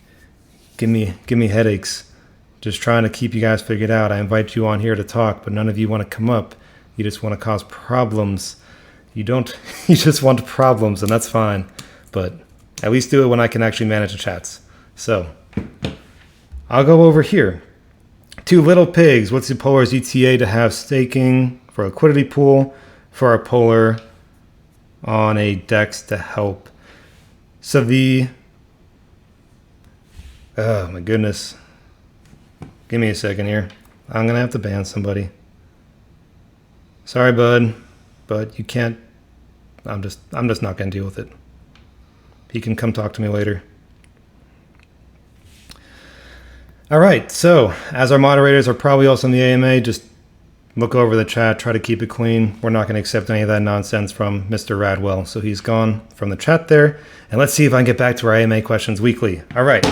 Give me headaches. Just trying to keep you guys figured out. I invite you on here to talk, but none of you want to come up. You just want to cause problems. You don't, you just want problems, and that's fine. But at least do it when I can actually manage the chats. So I'll go over here. 2 little pigs. What's the Polar's ETA to have staking for a liquidity pool for our Polar on a DEX to help? So oh my goodness. Give me a second here. I'm going to have to ban somebody. Sorry, bud, but you can't. I'm just not going to deal with it. He can come talk to me later. All right, so as our moderators are probably also in the AMA, just look over the chat, try to keep it clean. We're not going to accept any of that nonsense from Mr. Radwell, so he's gone from the chat there. And let's see if I can get back to our AMA questions weekly. All right,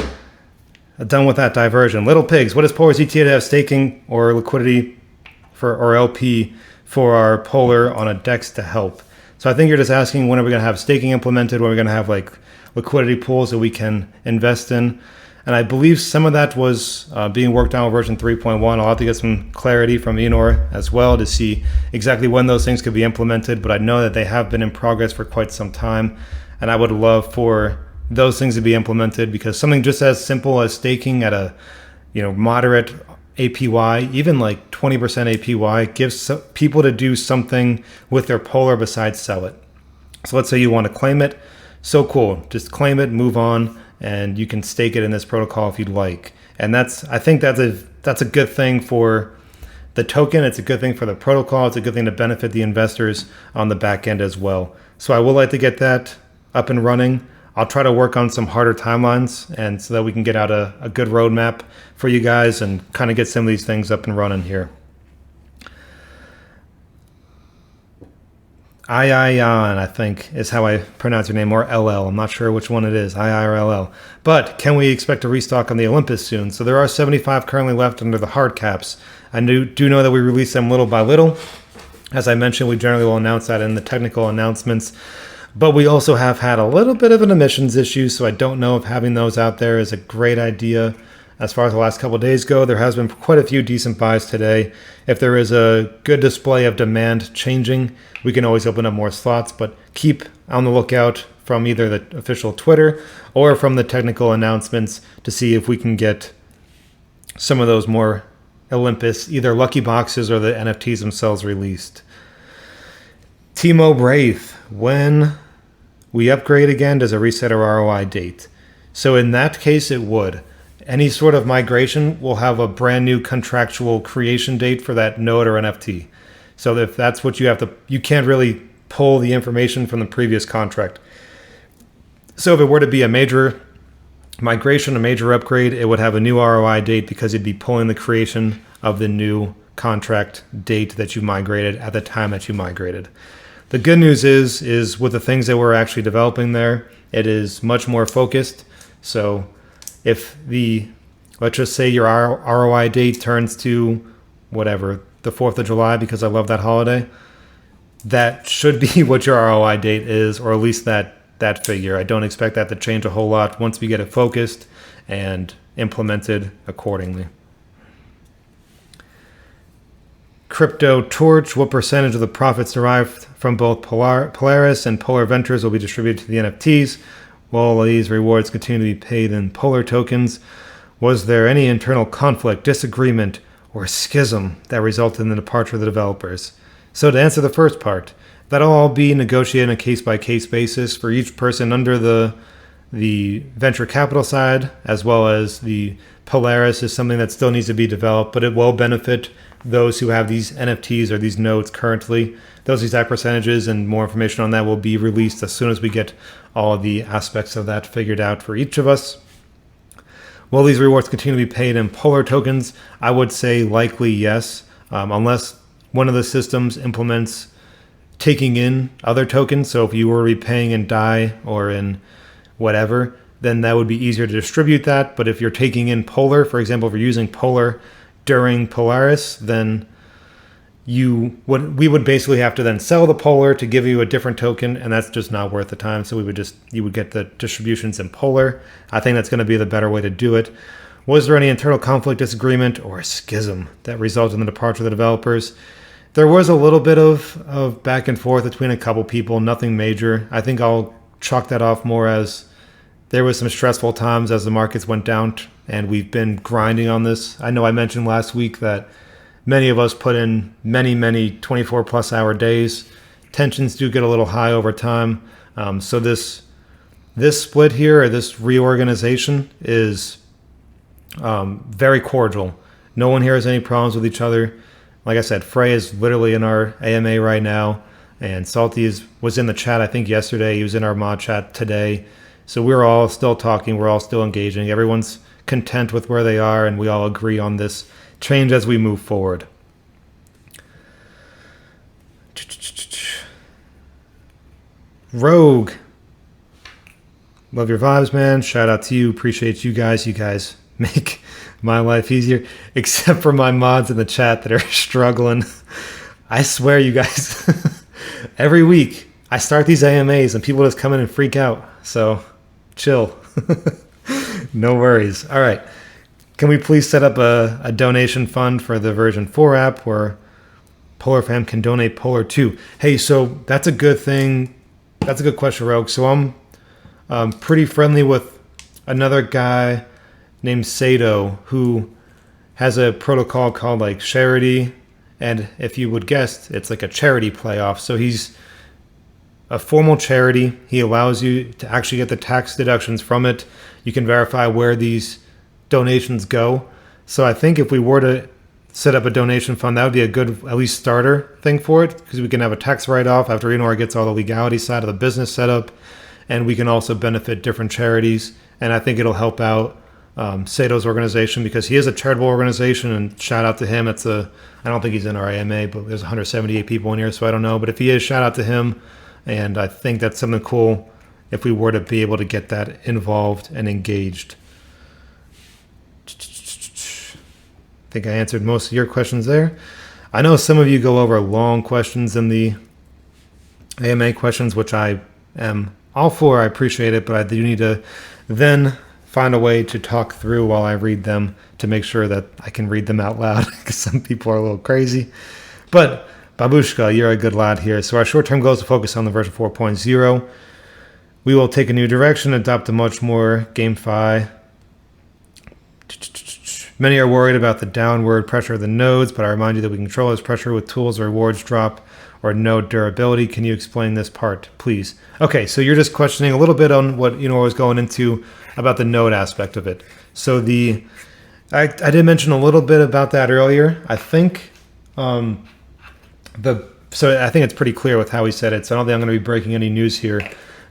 done with that diversion. Little pigs, what is Polar's ETA to have staking or liquidity for or LP for our Polar on a DEX to help? So I think you're just asking when are we going to have staking implemented, when are we going to have like liquidity pools that we can invest in. And I believe some of that was being worked on with version 3.1. I'll have to get some clarity from Enor as well to see exactly when those things could be implemented. But I know that they have been in progress for quite some time. And I would love for those things to be implemented, because something just as simple as staking at a moderate APY, even like 20% APY, gives people to do something with their Polar besides sell it. So let's say you want to claim it. So cool. Just claim it, move on. And you can stake it in this protocol if you'd like. And I think that's a good thing for the token. It's a good thing for the protocol. It's a good thing to benefit the investors on the back end as well. So I would like to get that up and running. I'll try to work on some harder timelines, and so that we can get out a good roadmap for you guys and kind of get some of these things up and running here. Ion, I think, is how I pronounce your name, or LL. I'm not sure which one it is, II or LL. But can we expect a restock on the Olympus soon? So there are 75 currently left under the hard caps. I do know that we release them little by little. As I mentioned, we generally will announce that in the technical announcements. But we also have had a little bit of an emissions issue, so I don't know if having those out there is a great idea. As far as the last couple of days go, there has been quite a few decent buys today. If there is a good display of demand changing, we can always open up more slots, but keep on the lookout from either the official Twitter or from the technical announcements to see if we can get some of those more Olympus, either lucky boxes or the NFTs themselves released. Timo Braith, when we upgrade again, does it reset our ROI date? So in that case, it would. Any sort of migration will have a brand new contractual creation date for that node or NFT. So if that's what you can't really pull the information from the previous contract. So if it were to be a major migration, a major upgrade, it would have a new ROI date because it'd be pulling the creation of the new contract date that you migrated at the time that you migrated. The good news is with the things that we're actually developing there, it is much more focused. So if let's just say your ROI date turns to whatever, the 4th of July, because I love that holiday, that should be what your ROI date is, or at least that figure. I don't expect that to change a whole lot once we get it focused and implemented accordingly. Crypto Torch, what percentage of the profits derived from both Polaris and Polar Ventures will be distributed to the NFTs? Will these rewards continue to be paid in Polar tokens? Was there any internal conflict, disagreement, or schism that resulted in the departure of the developers? So to answer the first part, that'll all be negotiated on a case-by-case basis for each person under the venture capital side, as well as the Polaris is something that still needs to be developed, but it will benefit those who have these NFTs or these nodes currently. Those exact percentages and more information on that will be released as soon as we get all of the aspects of that figured out for each of us. Will these rewards continue to be paid in Polar tokens? I would say likely yes, unless one of the systems implements taking in other tokens. So if you were repaying in DAI or in whatever, then that would be easier to distribute that. But if you're taking in Polar, for example, if you're using Polar during Polaris, then we would basically have to then sell the Polar to give you a different token, and that's just not worth the time. So you would get the distributions in Polar. I think that's going to be the better way to do it. Was there any internal conflict, disagreement, or a schism that resulted in the departure of the developers? There was a little bit of back and forth between a couple people, nothing major. I think I'll chalk that off more as there was some stressful times as the markets went down, and we've been grinding on this. I know I mentioned last week that many of us put in many 24 plus hour days. Tensions do get a little high over time. So this split here, or this reorganization, is very cordial. No one here has any problems with each other. Like I said, Frey is literally in our AMA right now, and Salty was in the chat, I think, yesterday. He was in our mod chat today. So we're all still talking. We're all still engaging. Everyone's content with where they are, and we all agree on this change as we move forward. Rogue. Love your vibes, man. Shout out to you. Appreciate you guys. You guys make my life easier, except for my mods in the chat that are struggling. I swear, you guys, every week I start these AMAs and people just come in and freak out. So chill. No worries. All right. Can we please set up a donation fund for the version 4 app where Polar Fam can donate Polar 2? Hey, so that's a good thing. That's a good question, Rogue. So I'm pretty friendly with another guy named Sato who has a protocol called like Charity, and if you would guess, it's like a charity playoff. So he's a formal charity. He allows you to actually get the tax deductions from it. You can verify where these donations go. So I think if we were to set up a donation fund, that would be a good, at least starter thing for it, because we can have a tax write-off after Enor gets all the legality side of the business set up, and we can also benefit different charities. And I think it'll help out Sato's organization, because he is a charitable organization, and shout out to him. I don't think he's in our AMA, but there's 178 people in here, so I don't know. But if he is, shout out to him. And I think that's something cool if we were to be able to get that involved and engaged. I think I answered most of your questions there. I know some of you go over long questions in the AMA questions, which I am all for. I appreciate it, but I do need to then find a way to talk through while I read them to make sure that I can read them out loud, because some people are a little crazy. But Babushka, you're a good lad here. So our short-term goal is to focus on the version 4.0. We will take a new direction, adopt a much more GameFi. Many are worried about the downward pressure of the nodes, but I remind you that we control this pressure with tools or rewards drop or node durability. Can you explain this part, please? Okay, so you're just questioning a little bit on what I was going into about the node aspect of it. So I did mention a little bit about that earlier. I think so I think it's pretty clear with how he said it, so I don't think I'm going to be breaking any news here.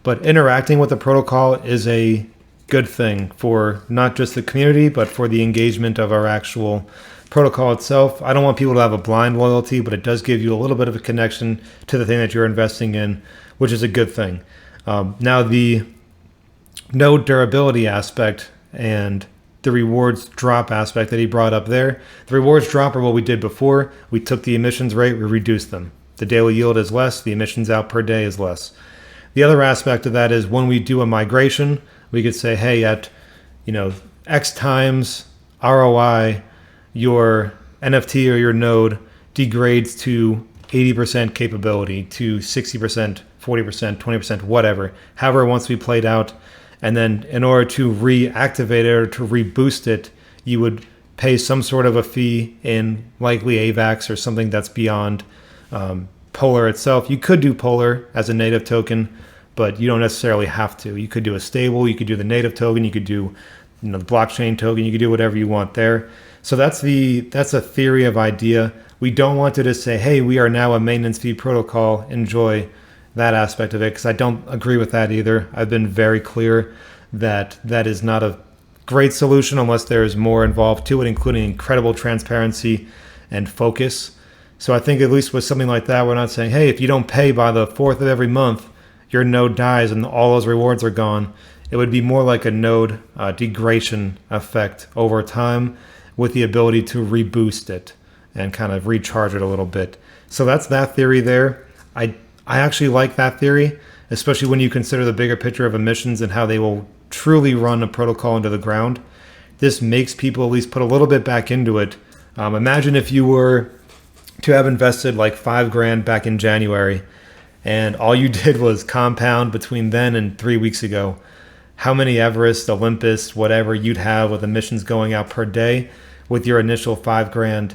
But interacting with the protocol is a good thing for not just the community, but for the engagement of our actual protocol itself. I don't want people to have a blind loyalty, but it does give you a little bit of a connection to the thing that you're investing in, which is a good thing. Now, the node durability aspect and the rewards drop aspect that he brought up there. The rewards drop are what we did before. We took the emissions rate, we reduced them. The daily yield is less, the emissions out per day is less. The other aspect of that is when we do a migration, we could say, hey, at X times ROI, your NFT or your node degrades to 80% capability, to 60%, 40%, 20%, whatever. However it wants to be played out. And then in order to reactivate it or to reboost it, you would pay some sort of a fee in likely AVAX or something that's beyond Polar itself. You could do Polar as a native token, but you don't necessarily have to. You could do a stable, you could do the native token, you could do the blockchain token, you could do whatever you want there. So that's a theory of idea. We don't want to just say, hey, we are now a maintenance fee protocol, enjoy that aspect of it, because I don't agree with that either. I've been very clear that that is not a great solution unless there is more involved to it, including incredible transparency and focus. So I think at least with something like that, we're not saying, hey, if you don't pay by the 4th of every month, your node dies and all those rewards are gone. It would be more like a node degradation effect over time with the ability to reboost it and kind of recharge it a little bit. So that's that theory there. I actually like that theory, especially when you consider the bigger picture of emissions and how they will truly run a protocol into the ground. this makes people at least put a little bit back into it. Imagine if you were to have invested like $5,000 back in January, and all you did was compound between then and 3 weeks ago. How many Everest, Olympus, whatever you'd have with emissions going out per day with your initial $5,000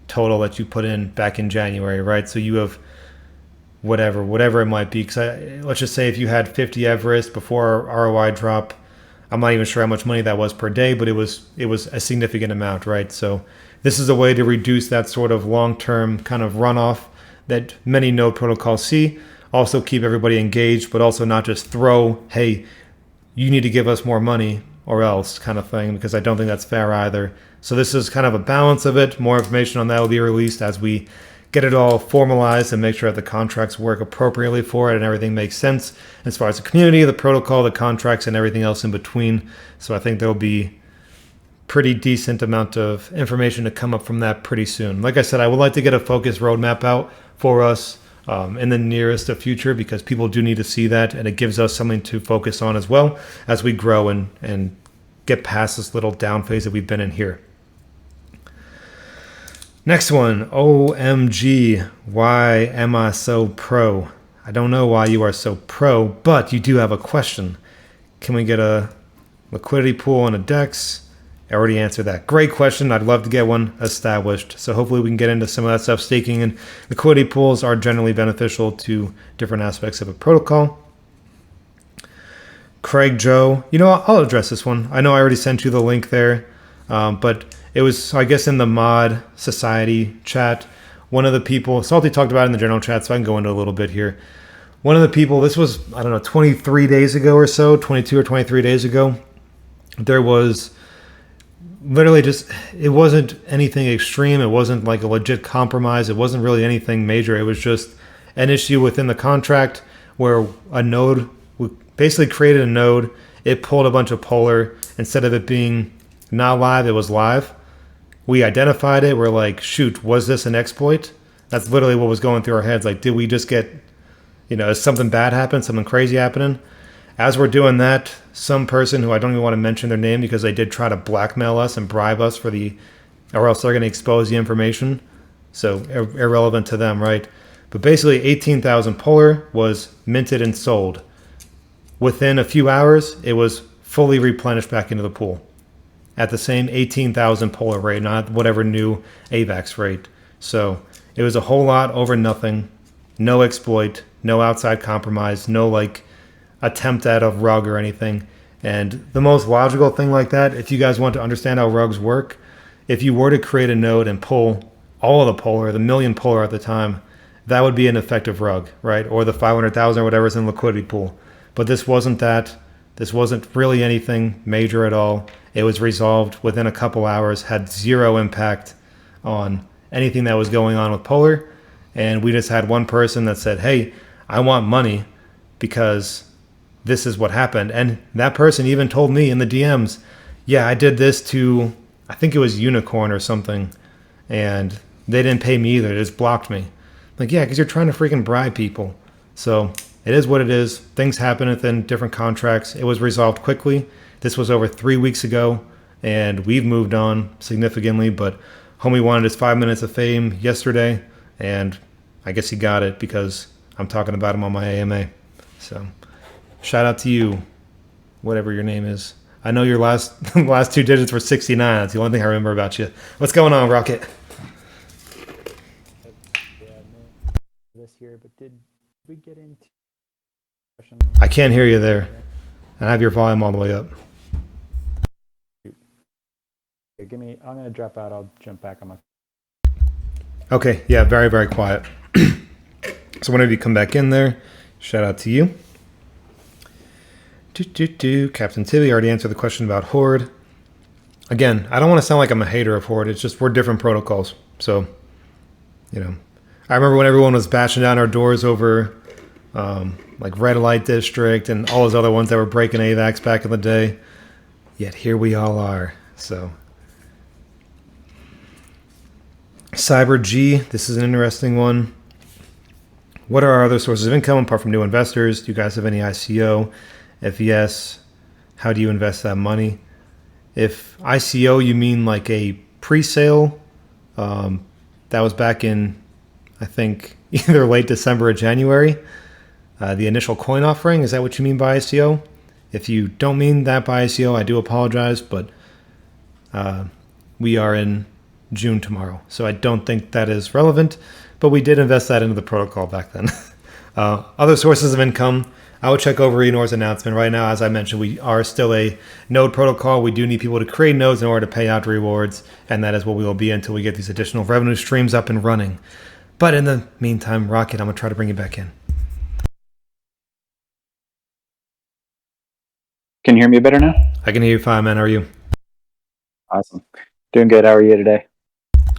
total that you put in back in January, right? So you have whatever it might be. Because let's just say if you had 50 Everest before ROI drop, I'm not even sure how much money that was per day, but it was a significant amount, right? So this is a way to reduce that sort of long-term kind of runoff that many node protocols see. Also keep everybody engaged, but also not just throw, hey, you need to give us more money or else kind of thing, because I don't think that's fair either. So this is kind of a balance of it. More information on that will be released as we get it all formalized and make sure that the contracts work appropriately for it and everything makes sense as far as the community, the protocol, the contracts, and everything else in between. So I think there'll be pretty decent amount of information to come up from that pretty soon. Like I said, I would like to get a focused roadmap out for us in the nearest of future, because people do need to see that, and it gives us something to focus on as well as we grow and get past this little down phase that we've been in here. Next one, OMG, why am I so pro? I don't know why you are so pro, but you do have a question. Can we get a liquidity pool and a DEX? I already answered that. Great question. I'd love to get one established. So hopefully we can get into some of that stuff. Staking and liquidity pools are generally beneficial to different aspects of a protocol. Craig Joe, I'll address this one. I know I already sent you the link there, but it was, I guess, in the mod society chat. One of the people, Salty talked about it in the general chat, so I can go into a little bit here. One of the people, this was, 23 days ago or so, 22 or 23 days ago, there was literally just, it wasn't anything extreme. It wasn't like a legit compromise. It wasn't really anything major. It was just an issue within the contract where a node, we basically created a node. It pulled a bunch of Polar. Instead of it being not live, it was live. We identified it. We're like, shoot, was this an exploit? That's literally what was going through our heads. Like, did we just get, is something bad happen, something crazy happening? As we're doing that, some person who I don't even want to mention their name because they did try to blackmail us and bribe us or else they're going to expose the information. So irrelevant to them, right? But basically 18,000 Polar was minted and sold. Within a few hours, it was fully replenished back into the pool at the same 18,000 Polar rate, not whatever new AVAX rate. So it was a whole lot over nothing, no exploit, no outside compromise, no attempt at a rug or anything. And the most logical thing like that, if you guys want to understand how rugs work, if you were to create a node and pull all of the Polar, the million Polar at the time, that would be an effective rug, right? Or the 500,000 or whatever is in the liquidity pool. But this wasn't that. This wasn't really anything major at all. It was resolved within a couple hours, had zero impact on anything that was going on with Polar. And we just had one person that said, hey, I want money because this is what happened. And that person even told me in the DMs, yeah, I did this to, I think it was Unicorn or something, and they didn't pay me either. They just blocked me. Like, yeah, because you're trying to freaking bribe people. So it is what it is. Things happen within different contracts. It was resolved quickly. This was over 3 weeks ago, and we've moved on significantly. But homie wanted his 5 minutes of fame yesterday, and I guess he got it because I'm talking about him on my AMA. So shout out to you, whatever your name is. I know your last two digits were 69. That's the only thing I remember about you. What's going on, Rocket? This year, but did we get into? I can't hear you there. I have your volume all the way up. Okay, I'm gonna drop out. I'll jump back on my. Okay, yeah, very, very quiet. So whenever you come back in there, shout out to you. Captain Tibby already answered the question about Horde. Again, I don't want to sound like I'm a hater of Horde. It's just we're different protocols. So, I remember when everyone was bashing down our doors over Red Light District and all those other ones that were breaking AVAX back in the day. Yet here we all are. So, Cyber G, this is an interesting one. What are our other sources of income apart from new investors? Do you guys have any ICO? If yes, how do you invest that money? If ICO, you mean like a pre-sale, that was back in, I think, either late December or January. The initial coin offering, is that what you mean by ICO? If you don't mean that by ICO, I do apologize, but we are in June tomorrow, so I don't think that is relevant, but we did invest that into the protocol back then. Other sources of income, I would check over Enor's announcement. Right now, as I mentioned, we are still a node protocol. We do need people to create nodes in order to pay out rewards, and that is what we will be until we get these additional revenue streams up and running. But in the meantime, Rocket, I'm going to try to bring you back in. Can you hear me better now? I can hear you fine, man. How are you? Awesome. Doing good. How are you today?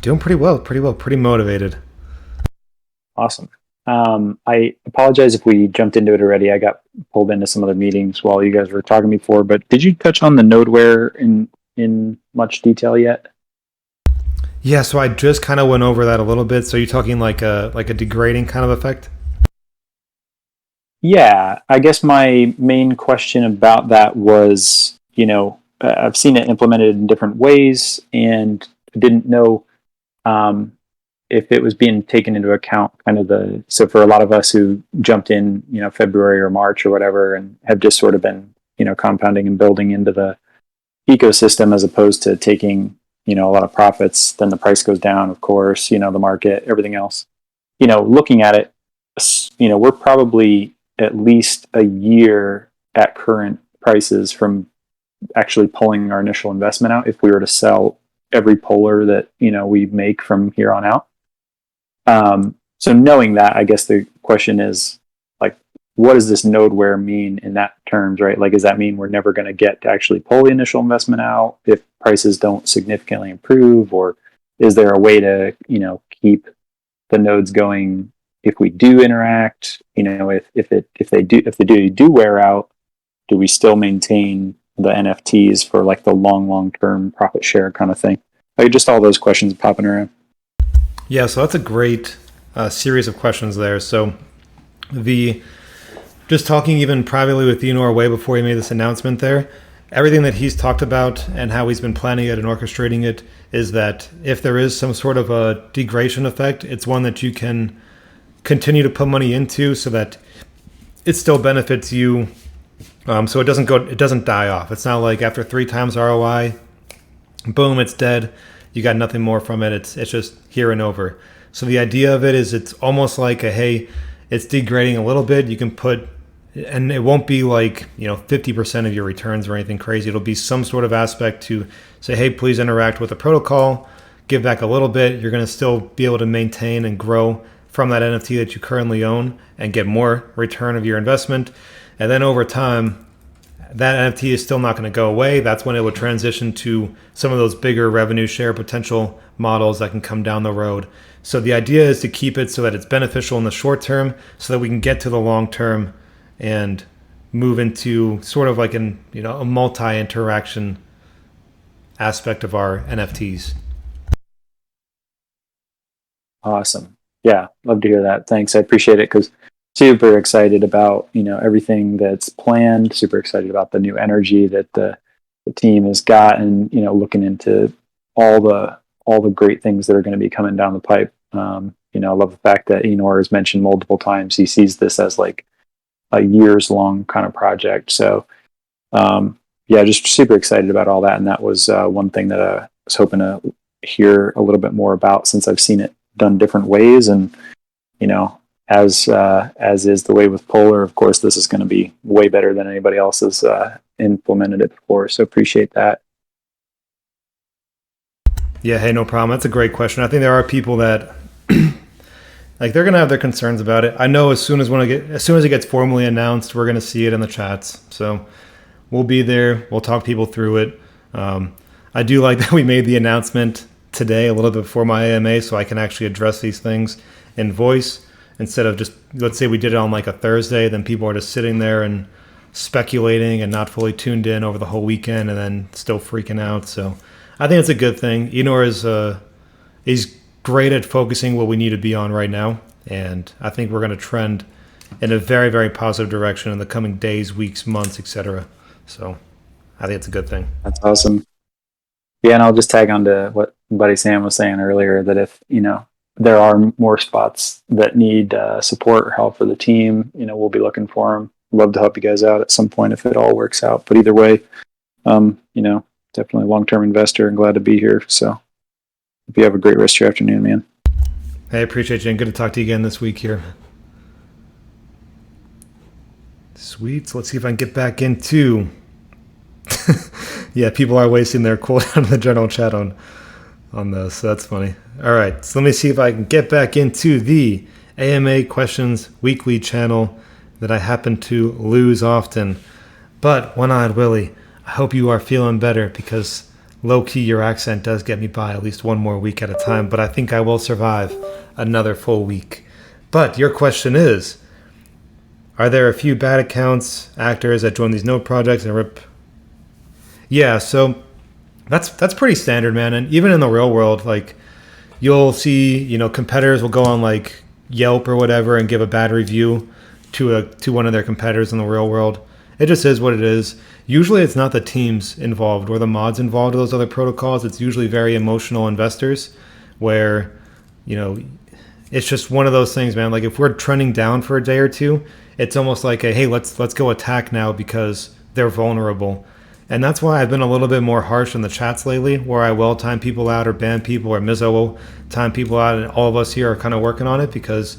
Doing pretty well, pretty motivated. Awesome. I apologize if we jumped into it already. I got pulled into some other meetings while you guys were talking before, but did you touch on the nodeware in much detail yet? Yeah, so I just kind of went over that a little bit. So you're talking like a degrading kind of effect? Yeah, I guess my main question about that was, I've seen it implemented in different ways and didn't know if it was being taken into account so for a lot of us who jumped in, February or March or whatever, and have just sort of been, compounding and building into the ecosystem as opposed to taking, a lot of profits, then the price goes down, of course, the market, everything else. Looking at it, we're probably at least a year at current prices from actually pulling our initial investment out if we were to sell every polar that we make from here on out. So knowing that, I guess the question is, like, what does this nodeware mean in that terms, right? Like, does that mean we're never going to get to actually pull the initial investment out if prices don't significantly improve, or is there a way to keep the nodes going if we do interact? If they do wear out, do we still maintain the NFTs for like the long term profit share kind of thing? Like, just all those questions popping around. Yeah, so that's a great series of questions there. So just talking even privately with Enor way before he made this announcement there, everything that he's talked about and how he's been planning it and orchestrating it is that if there is some sort of a degradation effect, it's one that you can continue to put money into so that it still benefits you. So it doesn't die off. It's not like after 3 times ROI, boom, it's dead. You got nothing more from it. It's just here and over. So the idea of it is it's almost like hey, it's degrading a little bit. You can put, and it won't be like 50% of your returns or anything crazy. It'll be some sort of aspect to say, hey, please interact with the protocol, give back a little bit. You're going to still be able to maintain and grow from that NFT that you currently own and get more return of your investment. And then over time, that NFT is still not going to go away. That's when it would transition to some of those bigger revenue share potential models that can come down the road. So the idea is to keep it so that it's beneficial in the short term so that we can get to the long term and move into sort of like a multi-interaction aspect of our NFTs. Awesome. Yeah, love to hear that. Thanks. I appreciate it, because super excited about everything that's planned. Super excited about the new energy that the team has got, and looking into all the great things that are going to be coming down the pipe. I love the fact that Enor has mentioned multiple times he sees this as like a years long kind of project. So just super excited about all that. And that was one thing that I was hoping to hear a little bit more about, since I've seen it done different ways. And as is the way with Polar, of course, this is going to be way better than anybody else has implemented it before. So appreciate that. Yeah, hey, no problem. That's a great question. I think there are people that like they're gonna have their concerns about it. I know as soon as it gets formally announced, we're gonna see it in the chats. So we'll be there. We'll talk people through it. I do like that we made the announcement today, a little bit before my AMA, so I can actually address these things in voice instead of just, let's say we did it on like a Thursday, then people are just sitting there and speculating and not fully tuned in over the whole weekend and then still freaking out. So I think it's a good thing. Enor is great at focusing what we need to be on right now, and I think we're going to trend in a very, very positive direction in the coming days, weeks, months, etc. So I think it's a good thing. That's awesome. Yeah, and I'll just tag on to what Buddy Sam was saying earlier, that if, there are more spots that need support or help for the team, we'll be looking for them. Love to help you guys out at some point if it all works out. But either way, definitely a long-term investor and glad to be here. So hope you have a great rest of your afternoon, man. Hey, I appreciate you, and good to talk to you again this week here. Sweet. So let's see if I can get back into... Yeah, people are wasting their cooldown in the general chat on this, so that's funny. All right, so let me see if I can get back into the AMA Questions Weekly channel that I happen to lose often. But, One-Eyed Willie, I hope you are feeling better, because low-key your accent does get me by at least one more week at a time, but I think I will survive another full week. But your question is, are there a few bad accounts, actors that join these node projects and rip? Yeah, so that's pretty standard, man. And even in the real world, like, you'll see, competitors will go on like Yelp or whatever and give a bad review to one of their competitors in the real world. It just is what it is. Usually it's not the teams involved or the mods involved with those other protocols. It's usually very emotional investors where, it's just one of those things, man. Like, if we're trending down for a day or two, it's almost like hey, let's go attack now because they're vulnerable. And that's why I've been a little bit more harsh in the chats lately, where I will time people out or ban people, or Mizzo will time people out, and all of us here are kind of working on it, because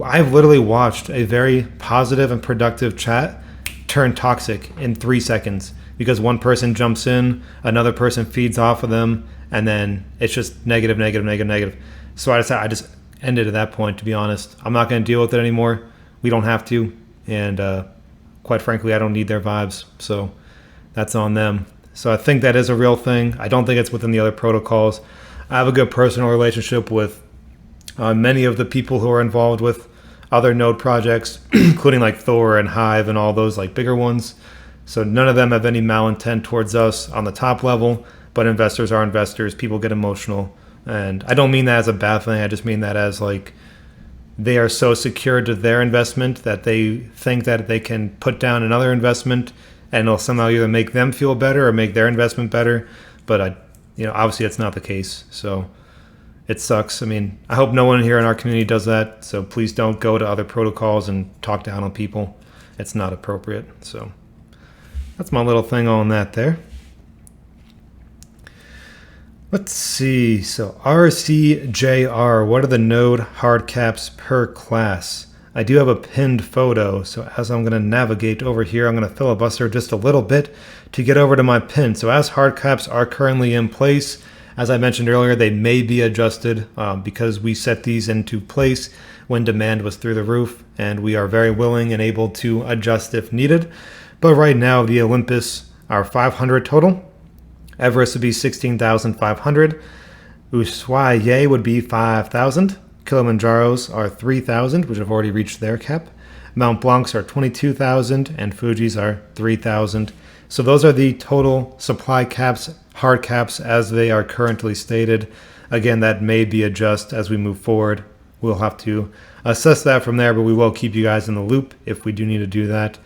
I've literally watched a very positive and productive chat turn toxic in 3 seconds because one person jumps in, another person feeds off of them, and then it's just negative. So I just ended at that point, to be honest. I'm not going to deal with it anymore. We don't have to. And quite frankly, I don't need their vibes. So that's on them. So I think that is a real thing. I don't think it's within the other protocols. I have a good personal relationship with many of the people who are involved with other node projects, including like Thor and Hive and all those like bigger ones. So none of them have any malintent towards us on the top level, but investors are investors. People get emotional. And I don't mean that as a bad thing. I just mean that as like they are so secure to their investment that they think that they can put down another investment and it'll somehow either make them feel better or make their investment better. But obviously that's not the case. So it sucks. I mean, I hope no one here in our community does that. So please don't go to other protocols and talk down on people. It's not appropriate. So that's my little thing on that there. Let's see. So RCJR, what are the node hard caps per class? I do have a pinned photo, so as I'm going to navigate over here, I'm going to filibuster just a little bit to get over to my pin. So as hard caps are currently in place, as I mentioned earlier, they may be adjusted because we set these into place when demand was through the roof, and we are very willing and able to adjust if needed. But right now, the Olympus are 500 total. Everest would be 16,500. Ushuaia would be 5,000. Kilimanjaros are 3,000, which have already reached their cap. Mount Blancs are 22,000, and Fuji's are 3,000. So those are the total supply caps, hard caps, as they are currently stated. Again, that may be adjusted as we move forward. We'll have to assess that from there, but we will keep you guys in the loop if we do need to do that.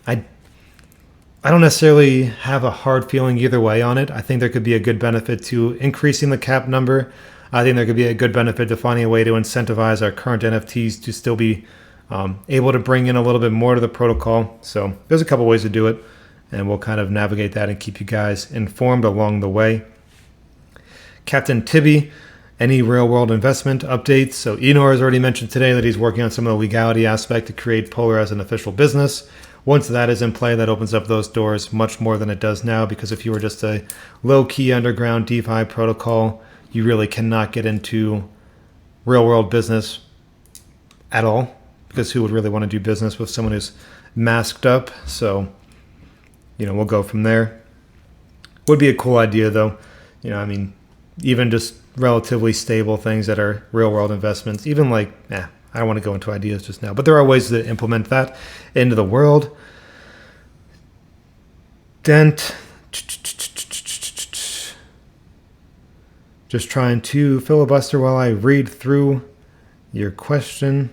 I don't necessarily have a hard feeling either way on it. I think there could be a good benefit to increasing the cap number. I think there could be a good benefit to finding a way to incentivize our current NFTs to still be able to bring in a little bit more to the protocol. So there's a couple ways to do it, and we'll kind of navigate that and keep you guys informed along the way. Captain Tibby, any real world investment updates? So Enor has already mentioned today that he's working on some of the legality aspect to create Polar as an official business. Once that is in play, that opens up those doors much more than it does now, because if you were just a low-key underground DeFi protocol, you really cannot get into real-world business at all, because who would really want to do business with someone who's masked up? So, we'll go from there. Would be a cool idea, though. Even just relatively stable things that are real-world investments, even like, I don't want to go into ideas just now, but there are ways to implement that into the world. Dent. Just trying to filibuster while I read through your question.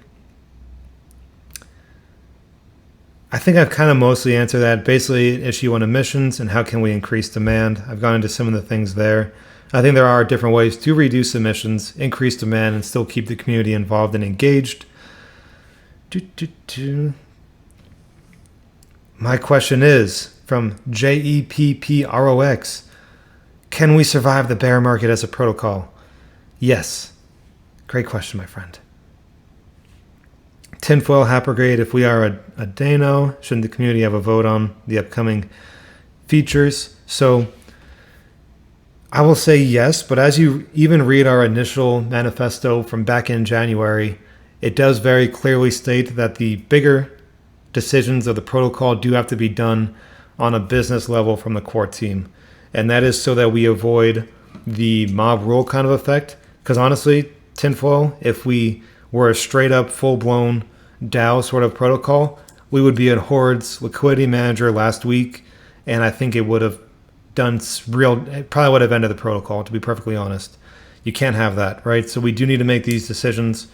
I think I've kind of mostly answered that. Basically, issue on emissions and how can we increase demand. I've gone into some of the things there. I think there are different ways to reduce emissions, increase demand, and still keep the community involved and engaged. My question is from JEPPROX. Can we survive the bear market as a protocol? Yes. Great question, my friend. Tinfoil Hapergrade, if we are a Dano, shouldn't the community have a vote on the upcoming features? So I will say yes, but as you even read our initial manifesto from back in January, it does very clearly state that the bigger decisions of the protocol do have to be done on a business level from the core team. And that is so that we avoid the mob rule kind of effect. Because honestly, Tinfoil, if we were a straight up full blown DAO sort of protocol, we would be at Horde's liquidity manager last week. And I think it would have it probably would have ended the protocol, to be perfectly honest. You can't have that, right? So we do need to make these decisions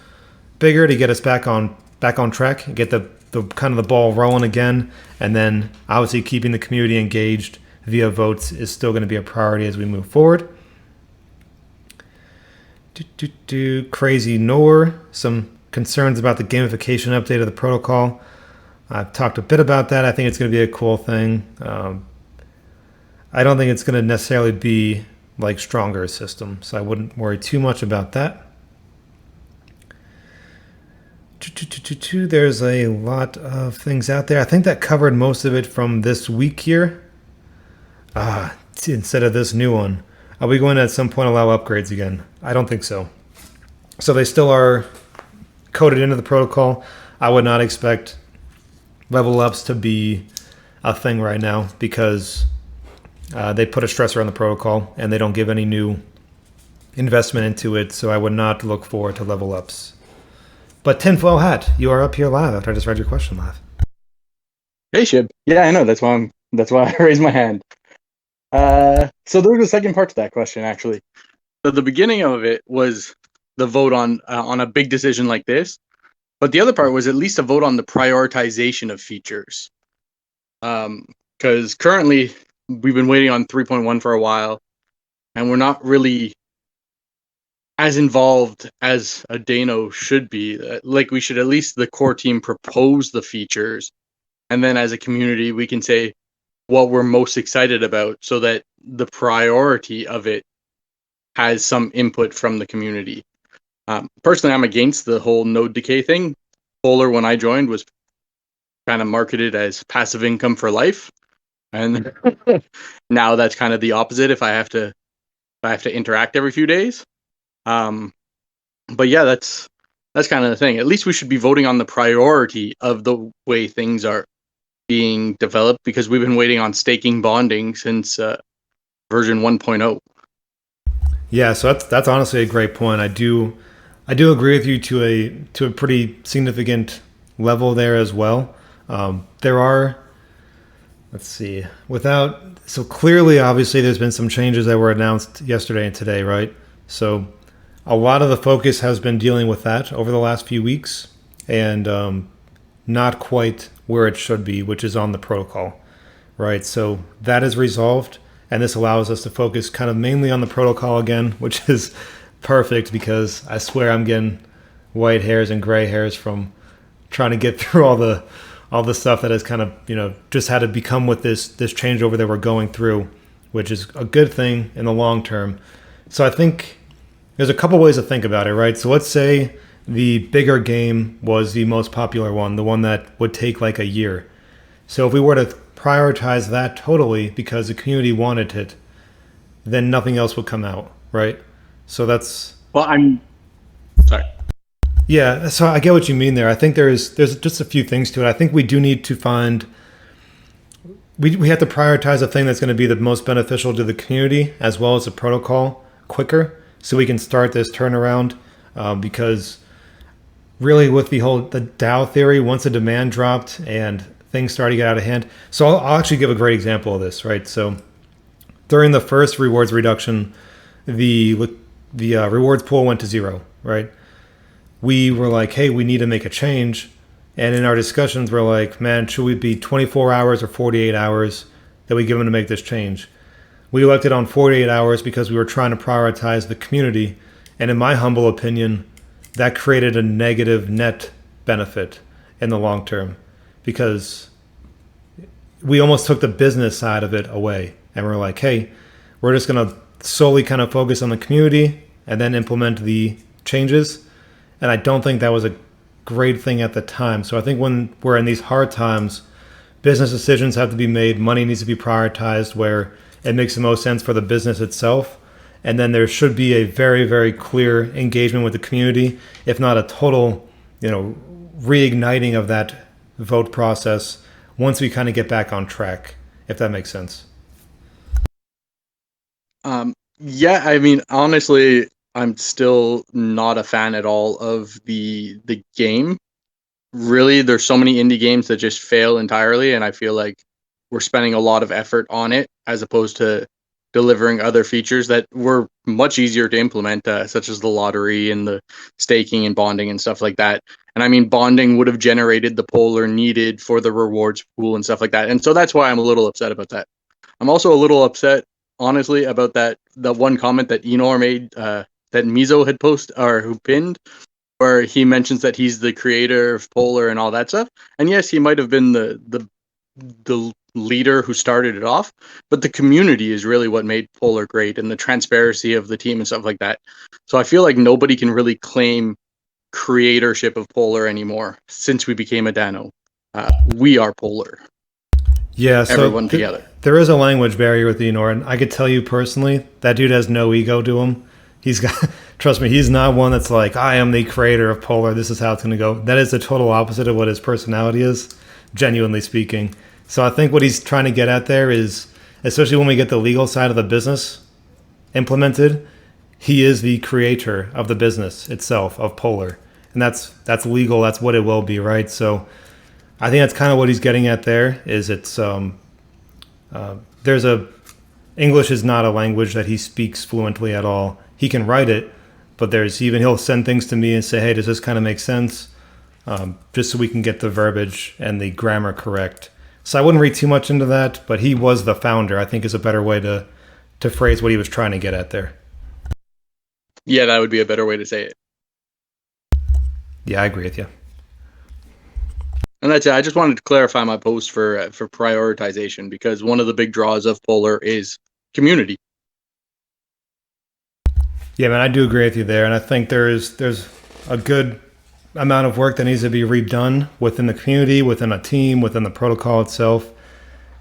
bigger to get us back on track and get the kind of the ball rolling again. And then obviously keeping the community engaged via votes is still going to be a priority as we move forward. Crazy Nor, some concerns about the gamification update of the protocol. I've talked a bit about that. I think it's going to be a cool thing. I don't think it's going to necessarily be like stronger system, so I wouldn't worry too much about that. There's a lot of things out there. I think that covered most of it from this week here. Instead of this new one. Are we going to at some point allow upgrades again? I don't think so. So they still are coded into the protocol. I would not expect level ups to be a thing right now because they put a stressor on the protocol and they don't give any new investment into it. So I would not look forward to level ups. But Tinfoil Hat, you are up here live after I just read your question live. Hey Shib. Yeah, I know. That's why I raised my hand. So there was a second part to that question, actually. So the beginning of it was the vote on a big decision like this, but the other part was at least a vote on the prioritization of features. Because currently we've been waiting on 3.1 for a while, and we're not really as involved as a Dano should be. Like we should at least the core team propose the features, and then as a community we can say what we're most excited about so that the priority of it has some input from the community. Personally, I'm against the whole node decay thing. Polar, when I joined, was kind of marketed as passive income for life. And now that's kind of the opposite if I have to interact every few days. But yeah, that's kind of the thing. At least we should be voting on the priority of the way things are being developed, because we've been waiting on staking bonding since version 1.0. Yeah, so that's honestly a great point. I do agree with you to a pretty significant level there as well. There are, let's see, so clearly, obviously, there's been some changes that were announced yesterday and today, right? So a lot of the focus has been dealing with that over the last few weeks, and not quite where it should be, which is on the protocol, right? So that is resolved, and this allows us to focus kind of mainly on the protocol again, which is perfect because I swear I'm getting white hairs and gray hairs from trying to get through all the stuff that has kind of, just had to become with this changeover that we're going through, which is a good thing in the long term. So I think there's a couple ways to think about it, right? So let's say the bigger game was the most popular one, the one that would take like a year. So if we were to prioritize that totally because the community wanted it, then nothing else would come out, right? So that's... Well, I'm... Sorry. Yeah, so I get what you mean there. I think there's just a few things to it. I think we do need to find... We have to prioritize a thing that's going to be the most beneficial to the community as well as the protocol quicker so we can start this turnaround because... really with the DAO theory, once the demand dropped and things started to get out of hand. So I'll actually give a great example of this, right? So during the first rewards reduction, the rewards pool went to 0, right? We were like, hey, we need to make a change. And in our discussions, we're like, man, should we be 24 hours or 48 hours that we give them to make this change? We elected on 48 hours because we were trying to prioritize the community. And in my humble opinion, that created a negative net benefit in the long term, because we almost took the business side of it away. And we're like, hey, we're just going to solely kind of focus on the community and then implement the changes. And I don't think that was a great thing at the time. So I think when we're in these hard times, business decisions have to be made. Money needs to be prioritized where it makes the most sense for the business itself. And then there should be a very, very clear engagement with the community, if not a total, reigniting of that vote process once we kind of get back on track, if that makes sense. Yeah, I mean, honestly, I'm still not a fan at all of the game. Really, there's so many indie games that just fail entirely, and I feel like we're spending a lot of effort on it as opposed to delivering other features that were much easier to implement, such as the lottery and the staking and bonding and stuff like that. And I mean, bonding would have generated the polar needed for the rewards pool and stuff like that. And so that's why I'm a little upset about that. I'm also a little upset, honestly, about that one comment that Enor made, that Mizo had posted or who pinned, where he mentions that he's the creator of Polar and all that stuff. And yes, he might have been the leader who started it off, but the community is really what made Polar great, and the transparency of the team and stuff like that. So I feel like nobody can really claim creatorship of Polar anymore since we became a Dano. We are Polar. Yeah, so everyone together. There is a language barrier with Enor, and I could tell you personally, that dude has no ego to him. He's got, trust me, he's not one that's like, I am the creator of Polar, this is how it's going to go. That is the total opposite of what his personality is, genuinely speaking. So I think what he's trying to get at there is, especially when we get the legal side of the business implemented, he is the creator of the business itself, of Polar. And that's legal, that's what it will be, right? So I think that's kind of what he's getting at there, is it's, English is not a language that he speaks fluently at all. He can write it, but he'll send things to me and say, hey, does this kind of make sense? Just so we can get the verbiage and the grammar correct. So I wouldn't read too much into that, but he was the founder, I think, is a better way to phrase what he was trying to get at there. Yeah, that would be a better way to say it. Yeah, I agree with you. And that's it. I just wanted to clarify my post for prioritization, because one of the big draws of Polar is community. Yeah, man, I do agree with you there, and I think there's a good amount of work that needs to be redone within the community, within a team, within the protocol itself.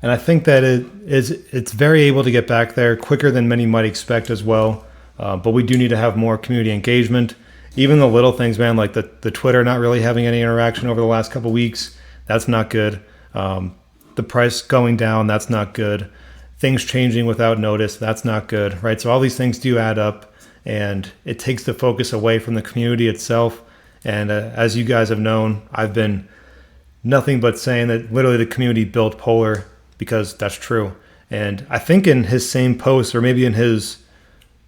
And I think that it's very able to get back there quicker than many might expect as well. But we do need to have more community engagement. Even the little things, man, like the Twitter not really having any interaction over the last couple of weeks, that's not good. The price going down, that's not good. Things changing without notice, that's not good, right? So all these things do add up, and it takes the focus away from the community itself. And as you guys have known, I've been nothing but saying that literally the community built Polar, because that's true. And I think in his same post, or maybe in his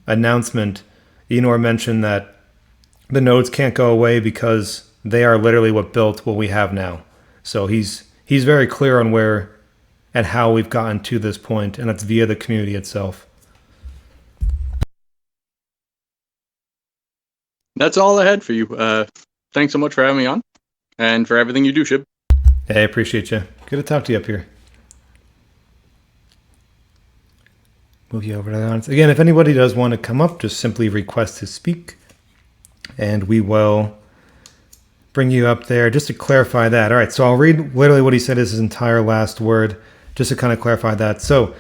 announcement, Enor mentioned that the nodes can't go away because they are literally what built what we have now. So he's very clear on where and how we've gotten to this point, and it's via the community itself. That's all I had for you. Thanks so much for having me on, and for everything you do, Shib. Hey, I appreciate you. Good to talk to you up here. Move you over to the audience. Again, if anybody does want to come up, just simply request to speak, and we will bring you up there. Just to clarify that. All right, so I'll read literally what he said is his entire last word, just to kind of clarify that. So,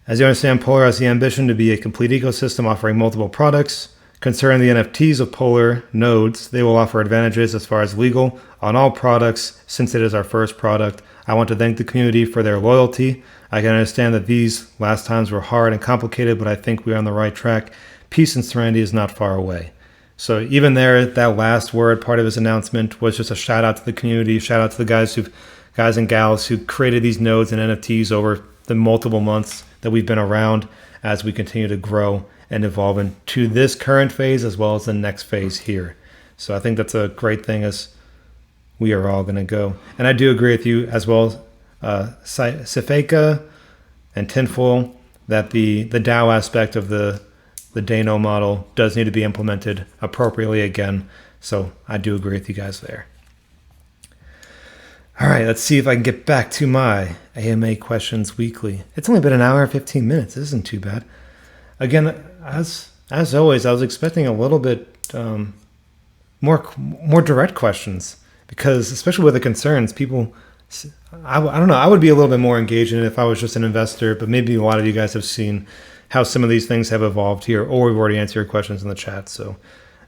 as you understand, Polar has the ambition to be a complete ecosystem offering multiple products. Concerning the NFTs of Polar nodes, they will offer advantages as far as legal on all products, since it is our first product. I want to thank the community for their loyalty. I can understand that these last times were hard and complicated, but I think we're on the right track. Peace and serenity is not far away. So even there, that last word, part of his announcement, was just a shout out to the community, shout out to the guys and gals who created these nodes and NFTs over the multiple months that we've been around, as we continue to grow and evolve into this current phase as well as the next phase here. So I think that's a great thing, as we are all going to go. And I do agree with you as well, Sifeka and Tinfoil, that the DAO aspect of the Dano model does need to be implemented appropriately again. So I do agree with you guys there. All right, let's see if I can get back to my AMA questions weekly. It's only been an hour and 15 minutes. This isn't too bad. Again, as always, I was expecting a little bit more direct questions, because especially with the concerns, people, I don't know, I would be a little bit more engaged in it if I was just an investor, but maybe a lot of you guys have seen how some of these things have evolved here, or we've already answered your questions in the chat, so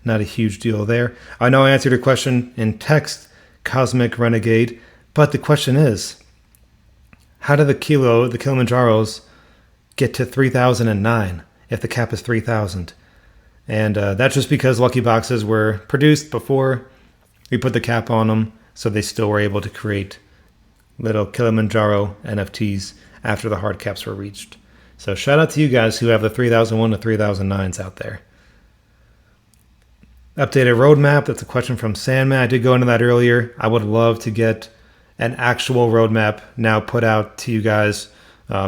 not a huge deal there. I know I answered your question in text, Cosmic Renegade, but the question is, how do the Kilimanjaros get to 3,009 if the cap is 3,000? And that's just because lucky boxes were produced before we put the cap on them, so they still were able to create little Kilimanjaro NFTs after the hard caps were reached. So shout out to you guys who have the 3001 to 3009s out there. Updated roadmap, that's a question from Sandman. I did go into that earlier. I would love to get an actual roadmap now put out to you guys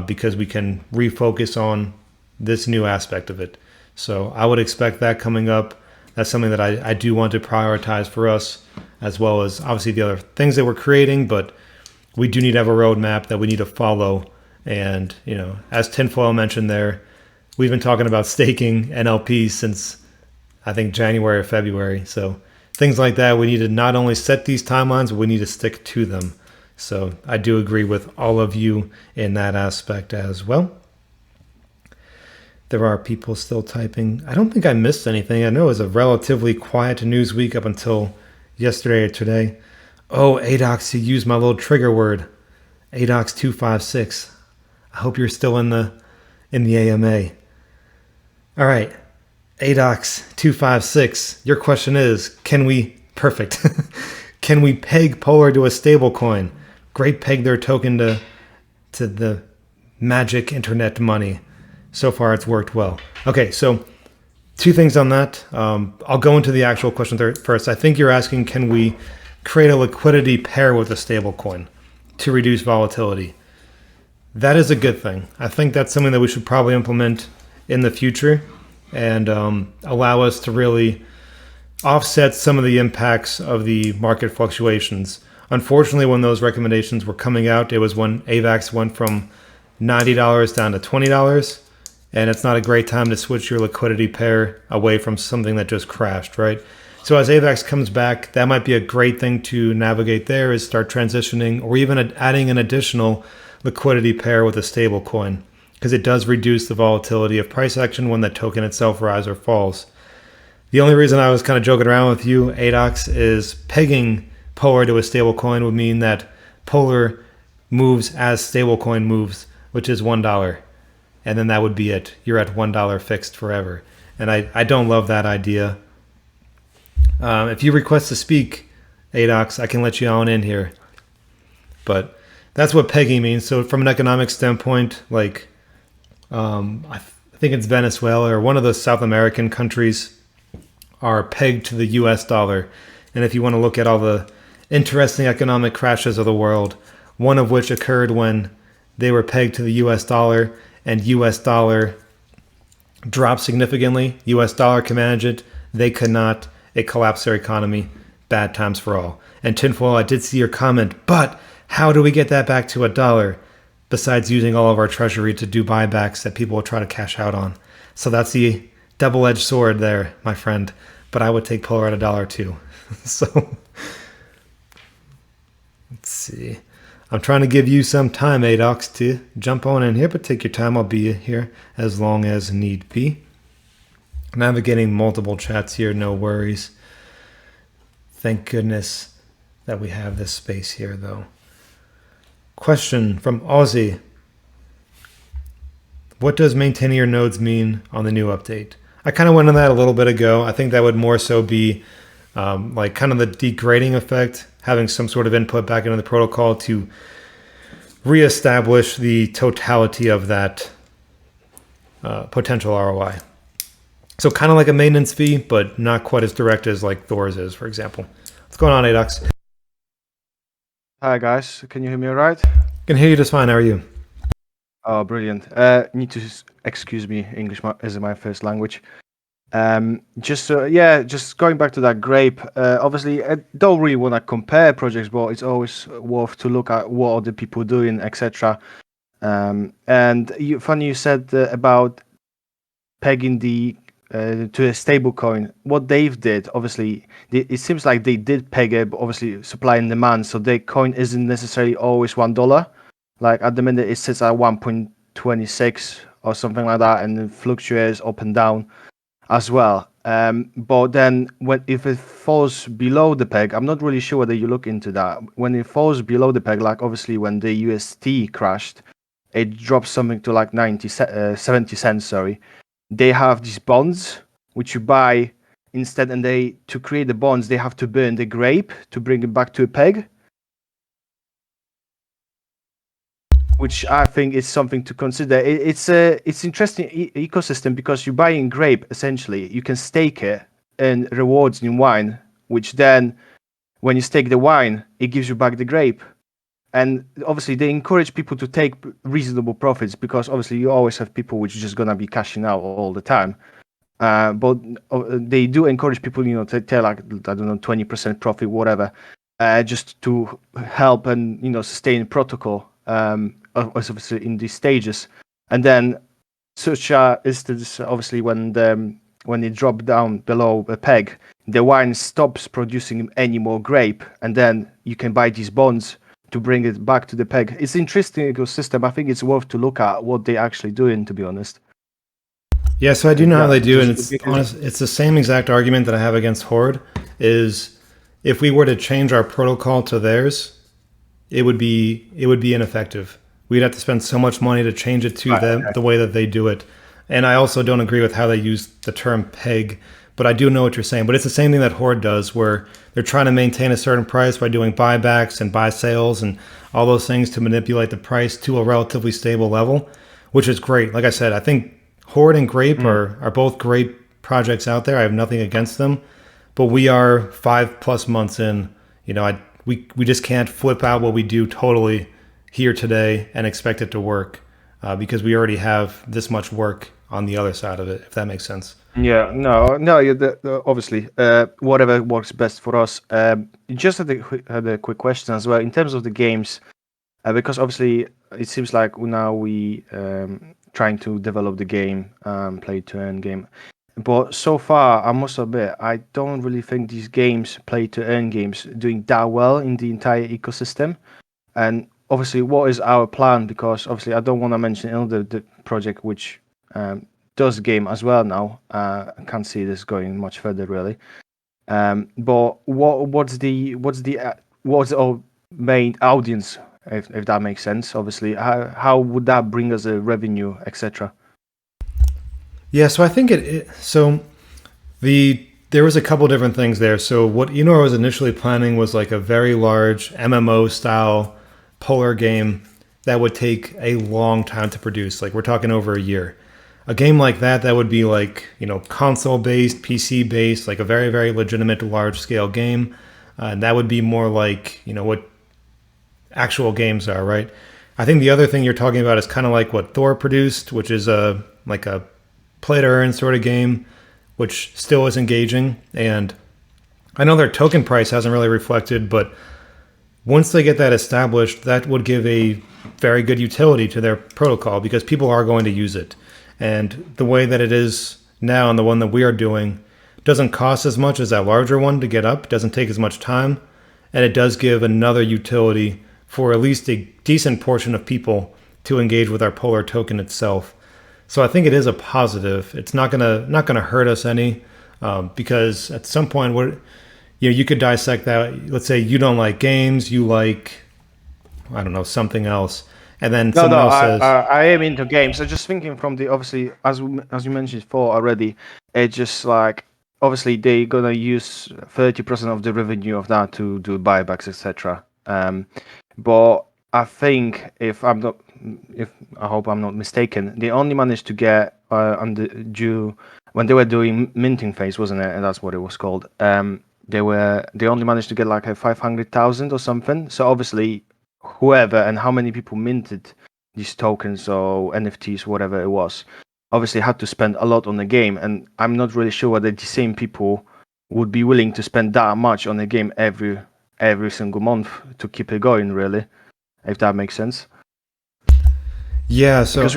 because we can refocus on this new aspect of it. So I would expect that coming up. That's something that I do want to prioritize for us, as well as obviously the other things that we're creating, but we do need to have a roadmap that we need to follow. And, you know, as Tinfoil mentioned there, we've been talking about staking NLP since I think January or February. So things like that, we need to not only set these timelines, but we need to stick to them. So I do agree with all of you in that aspect as well. There are people still typing. I don't think I missed anything. I know it was a relatively quiet news week up until yesterday or today. Oh, ADOX, you used my little trigger word. ADOX 256. I hope you're still in the AMA. All right. ADOX 256. Your question is, can we peg Polar to a stable coin? Great, peg their token to the magic internet money. So far, it's worked well. Okay, so two things on that. I'll go into the actual question first. I think you're asking, can we create a liquidity pair with a stable coin to reduce volatility? That is a good thing. I think that's something that we should probably implement in the future and allow us to really offset some of the impacts of the market fluctuations. Unfortunately, when those recommendations were coming out, it was when AVAX went from $90 down to $20. And it's not a great time to switch your liquidity pair away from something that just crashed, right? So as AVAX comes back, that might be a great thing to navigate there, is start transitioning or even adding an additional liquidity pair with a stable coin, because it does reduce the volatility of price action when the token itself rises or falls. The only reason I was kind of joking around with you, ADOX, is pegging Polar to a stable coin would mean that Polar moves as stablecoin moves, which is $1. And then that would be it. You're at $1 fixed forever. And I don't love that idea. If you request to speak, ADOX, I can let you on in here. But that's what pegging means. So from an economic standpoint, like I think it's Venezuela or one of the South American countries are pegged to the US dollar. And if you want to look at all the interesting economic crashes of the world, one of which occurred when they were pegged to the US dollar, and US dollar dropped significantly. US dollar can manage it. They could not. It collapsed their economy. Bad times for all. And Tinfoil, I did see your comment, but how do we get that back to $1 besides using all of our treasury to do buybacks that people will try to cash out on? So that's the double-edged sword there, my friend. But I would take Polar at $1 too. So let's see. I'm trying to give you some time, ADOX, to jump on in here, but take your time. I'll be here as long as need be. Navigating multiple chats here, no worries. Thank goodness that we have this space here, though. Question from Aussie. What does maintaining your nodes mean on the new update? I kind of went on that a little bit ago. I think that would more so be like kind of the degrading effect, having some sort of input back into the protocol to reestablish the totality of that potential ROI. So kind of like a maintenance fee, but not quite as direct as like Thor's is, for example. What's going on, ADOX? Hi guys, can you hear me all right? Can hear you just fine. How are you? Oh, brilliant. Need to excuse me, English is my first language. Just going back to that grape. Obviously, I don't really want to compare projects, but it's always worth to look at what other people doing, etc. And funny you said about pegging the to a stable coin. What they've did, obviously, it seems like they did peg it, but obviously supply and demand. So their coin isn't necessarily always $1. Like at the minute, it sits at 1.26 or something like that, and it fluctuates up and down as well. But then if it falls below the peg, I'm not really sure whether you look into that. When it falls below the peg, like obviously when the UST crashed, it drops something to like 70 cents. Sorry, they have these bonds which you buy instead, and to create the bonds they have to burn the grape to bring it back to a peg, which I think is something to consider. It's interesting ecosystem because you buy in grape essentially, you can stake it and rewards in wine, which then when you stake the wine, it gives you back the grape. And obviously they encourage people to take reasonable profits because obviously you always have people which are just gonna be cashing out all the time. But they do encourage people, to take like, I don't know, 20% profit, whatever, just to help and sustain protocol. Obviously in these stages, and then such instance, obviously when it dropped down below a peg, the wine stops producing any more grape, and then you can buy these bonds to bring it back to the peg. It's an interesting ecosystem. I think it's worth to look at what they actually doing, to be honest. Yeah, so I do know how they do, and it's the same exact argument that I have against Horde. Is if we were to change our protocol to theirs, it would be ineffective. We'd have to spend so much money to change it to them the way that they do it. And I also don't agree with how they use the term peg, but I do know what you're saying. But it's the same thing that Horde does, where they're trying to maintain a certain price by doing buybacks and buy sales and all those things to manipulate the price to a relatively stable level, which is great. Like I said, I think Horde and Grape are both great projects out there. I have nothing against them, but we are 5+ months in. We just can't flip out what we do totally here today and expect it to work because we already have this much work on the other side of it, if that makes sense. Yeah, no, obviously, whatever works best for us. Just had a quick question as well in terms of the games, because obviously it seems like now we trying to develop the game, play to earn game. But so far, I must admit, I don't really think these games, play to earn games, doing that well in the entire ecosystem. And obviously, what is our plan? Because obviously, I don't want to mention the project which does game as well now. I can't see this going much further really. But what's our main audience, if that makes sense? Obviously, how would that bring us a revenue, etc. Yeah, so I think there was a couple different things there. So what I was initially planning was like a very large MMO style polar game that would take a long time to produce. Like we're talking over a year. A game like that would be like, console based, PC based, like a very, very legitimate large scale game. And that would be more like, what actual games are, right? I think the other thing you're talking about is kind of like what Thor produced, which is a play to earn sort of game, which still is engaging. And I know their token price hasn't really reflected, but once they get that established, that would give a very good utility to their protocol because people are going to use it. And the way that it is now and the one that we are doing doesn't cost as much as that larger one to get up, doesn't take as much time, and it does give another utility for at least a decent portion of people to engage with our Polar token itself. So I think it is a positive. It's not gonna hurt us any because at some point you could dissect that. Let's say you don't like games, you like, I don't know, something else. And then someone else says, I am into games. I'm just thinking from the, obviously, as you mentioned before already, it's just like, obviously they're gonna use 30% of the revenue of that to do buybacks, etc. But I think I hope I'm not mistaken, they only managed to get when they were doing minting phase, wasn't it? And that's what it was called. they only managed to get like a 500,000 or something. So obviously, whoever and how many people minted these tokens or NFTs, whatever it was, obviously had to spend a lot on the game. And I'm not really sure whether the same people would be willing to spend that much on the game every single month to keep it going, really, if that makes sense. Yeah, so Because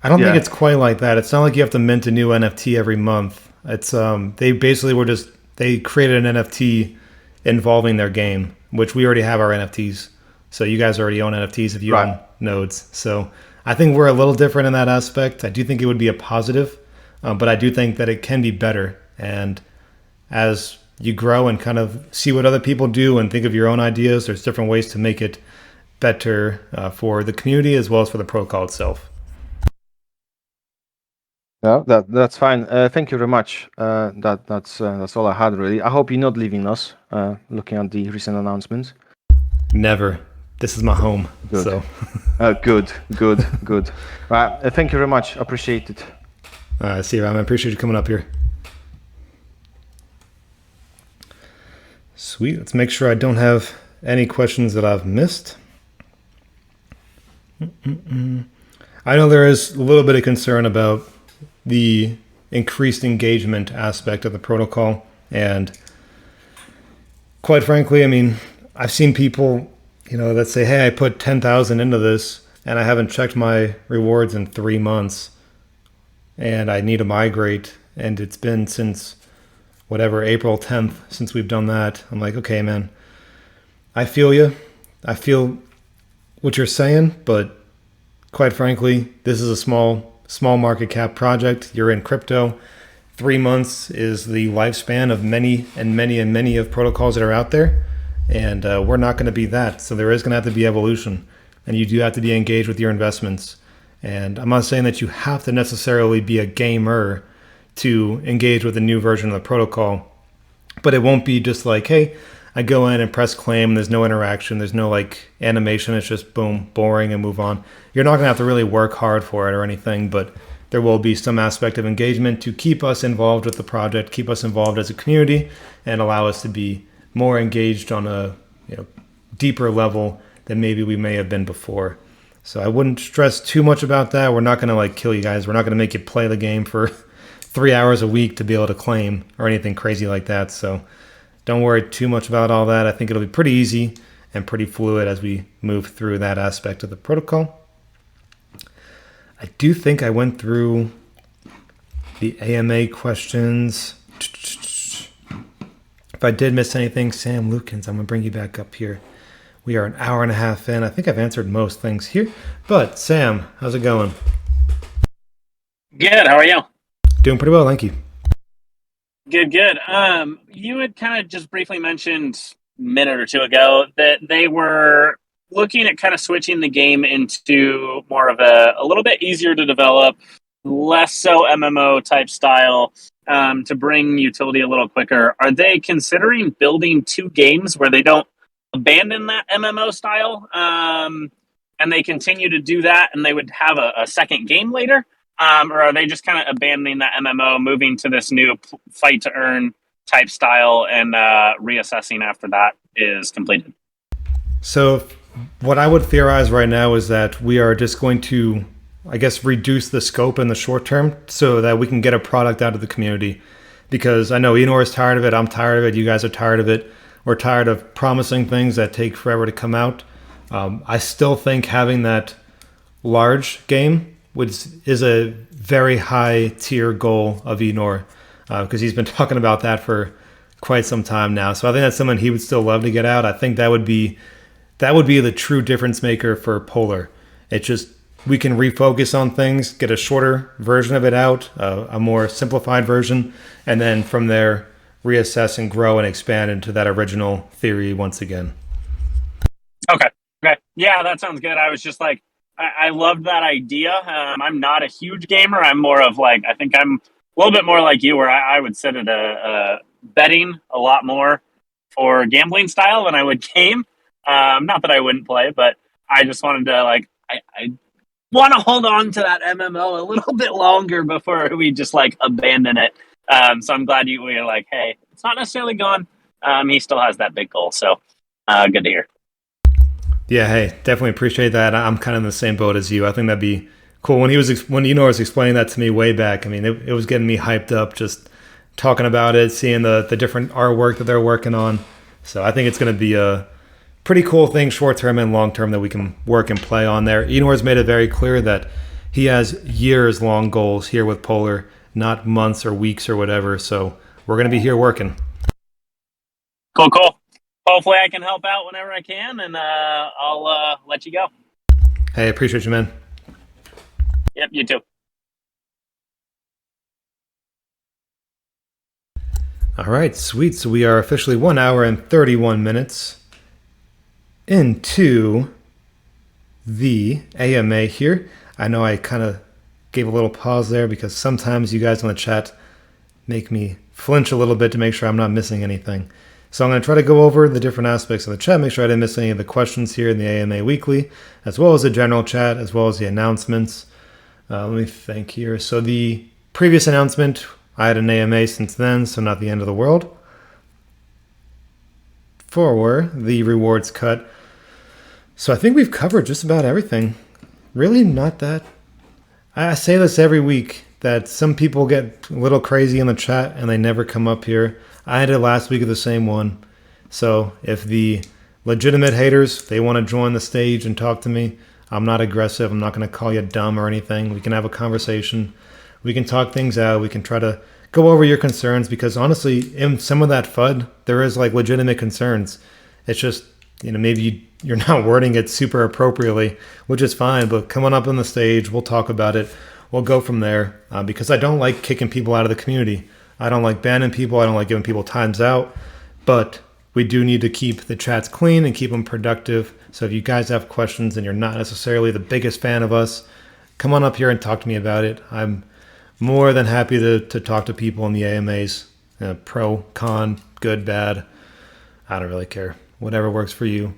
I don't think yeah. it's quite like that. It's not like you have to mint a new NFT every month. It's they basically were just they created an NFT involving their game, which we already have our NFTs. So you guys already own NFTs if you Right. own nodes. So I think we're a little different in that aspect. I do think it would be a positive, but I do think that it can be better. And as you grow and kind of see what other people do and think of your own ideas, there's different ways to make it better for the community as well as for the protocol itself. Yeah, that's fine. Thank you very much. That's all I had really. I hope you're not leaving us. Looking at the recent announcements. Never. This is my home. Good. So Good. Right. Thank you very much. Appreciate it. See you, Ram. I appreciate you coming up here. Sweet. Let's make sure I don't have any questions that I've missed. I know there is a little bit of concern about the increased engagement aspect of the protocol. And quite frankly, I mean, I've seen people, that say, hey, I put 10,000 into this and I haven't checked my rewards in 3 months and I need to migrate. And it's been since April 10th since we've done that. I'm like, okay, man, I feel you. I feel what you're saying, but quite frankly, this is a small market cap project. You're in crypto. 3 months is the lifespan of many of protocols that are out there. And we're not going to be that. So there is going to have to be evolution. And you do have to be engaged with your investments. And I'm not saying that you have to necessarily be a gamer to engage with a new version of the protocol. But it won't be just like, hey, I go in and press claim. There's no interaction. There's no animation. It's just boom, boring and move on. You're not going to have to really work hard for it or anything, but there will be some aspect of engagement to keep us involved with the project, keep us involved as a community, and allow us to be more engaged on a deeper level than maybe we may have been before. So I wouldn't stress too much about that. We're not going to kill you guys. We're not going to make you play the game for 3 hours a week to be able to claim or anything crazy like that. So don't worry too much about all that. I think it'll be pretty easy and pretty fluid as we move through that aspect of the protocol. I do think I went through the AMA questions. If I did miss anything, Sam Lukens, I'm going to bring you back up here. We are an hour and a half in. I think I've answered most things here. But Sam, how's it going? Good. How are you? Doing pretty well, thank you. Good. You had kind of just briefly mentioned a minute or two ago that they were looking at kind of switching the game into more of a little bit easier to develop, less so MMO type style, to bring utility a little quicker. Are they considering building 2 games where they don't abandon that MMO style, and they continue to do that and they would have a second game later? Or are they just kind of abandoning that MMO, moving to this new fight to earn type style and reassessing after that is completed? So what I would theorize right now is that we are just going to, I guess, reduce the scope in the short term so that we can get a product out of the community. Because I know Enor is tired of it. I'm tired of it. You guys are tired of it. We're tired of promising things that take forever to come out. I still think having that large game, which is a very high tier goal of Enor, because he's been talking about that for quite some time now. So I think that's something he would still love to get out. I think that would be the true difference maker for Polar. It's just we can refocus on things, get a shorter version of it out, a more simplified version, and then from there reassess and grow and expand into that original theory once again. Okay. Yeah, that sounds good. I was just like, I loved that idea. I'm not a huge gamer. I'm more of I think I'm a little bit more like you, where I would sit at a betting a lot more for gambling style than I would game. Not that I wouldn't play, but I just wanted to I want to hold on to that MMO a little bit longer before we just abandon it. So I'm glad you were like, hey, it's not necessarily gone. He still has that big goal. So good to hear. Yeah, hey, definitely appreciate that. I'm kind of in the same boat as you. I think that'd be cool. When Enor was explaining that to me way back, I mean, it was getting me hyped up just talking about it, seeing the different artwork that they're working on. So I think it's going to be a pretty cool thing, short term and long term, that we can work and play on there. Enor's made it very clear that he has years long goals here with Polar, not months or weeks or whatever. So we're going to be here working. Cool. Hopefully I can help out whenever I can, and I'll let you go. Hey, appreciate you, man. Yep, you too. All right, sweet. So we are officially 1 hour and 31 minutes into the AMA here. I know I kind of gave a little pause there because sometimes you guys in the chat make me flinch a little bit to make sure I'm not missing anything. So I'm going to try to go over the different aspects of the chat, make sure I didn't miss any of the questions here in the AMA Weekly, as well as the general chat, as well as the announcements. Let me think here. So the previous announcement, I had an AMA since then, so not the end of the world. For the rewards cut. So I think we've covered just about everything. Really not that. I say this every week, that some people get a little crazy in the chat and they never come up here. I had it last week of the same one. So if the legitimate haters, they want to join the stage and talk to me, I'm not aggressive. I'm not going to call you dumb or anything. We can have a conversation. We can talk things out. We can try to go over your concerns, because honestly, in some of that FUD, there is like legitimate concerns. It's just, maybe you're not wording it super appropriately, which is fine, but come on up on the stage. We'll talk about it. We'll go from there, because I don't like kicking people out of the community. I don't like banning people. I don't like giving people times out, but we do need to keep the chats clean and keep them productive. So if you guys have questions and you're not necessarily the biggest fan of us, come on up here and talk to me about it. I'm more than happy to talk to people in the AMAs, pro, con, good, bad. I don't really care. Whatever works for you.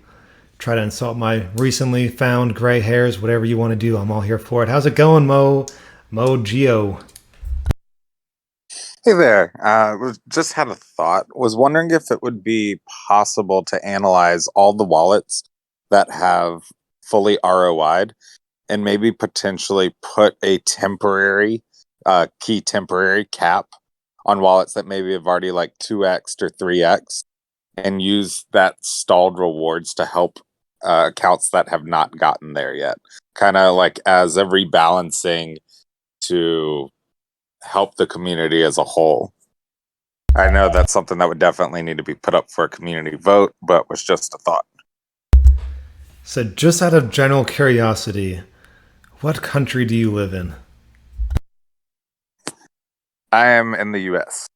Try to insult my recently found gray hairs, whatever you want to do. I'm all here for it. How's it going, Mo Geo? Hey there. Just had a thought. Was wondering if it would be possible to analyze all the wallets that have fully ROI'd and maybe potentially put a temporary key temporary cap on wallets that maybe have already like 2x or 3x, and use that stalled rewards to help accounts that have not gotten there yet, kind of like as a rebalancing to help the community as a whole. I know that's something that would definitely need to be put up for a community vote, but was just a thought. So just out of general curiosity, what country do you live in? I am in the US.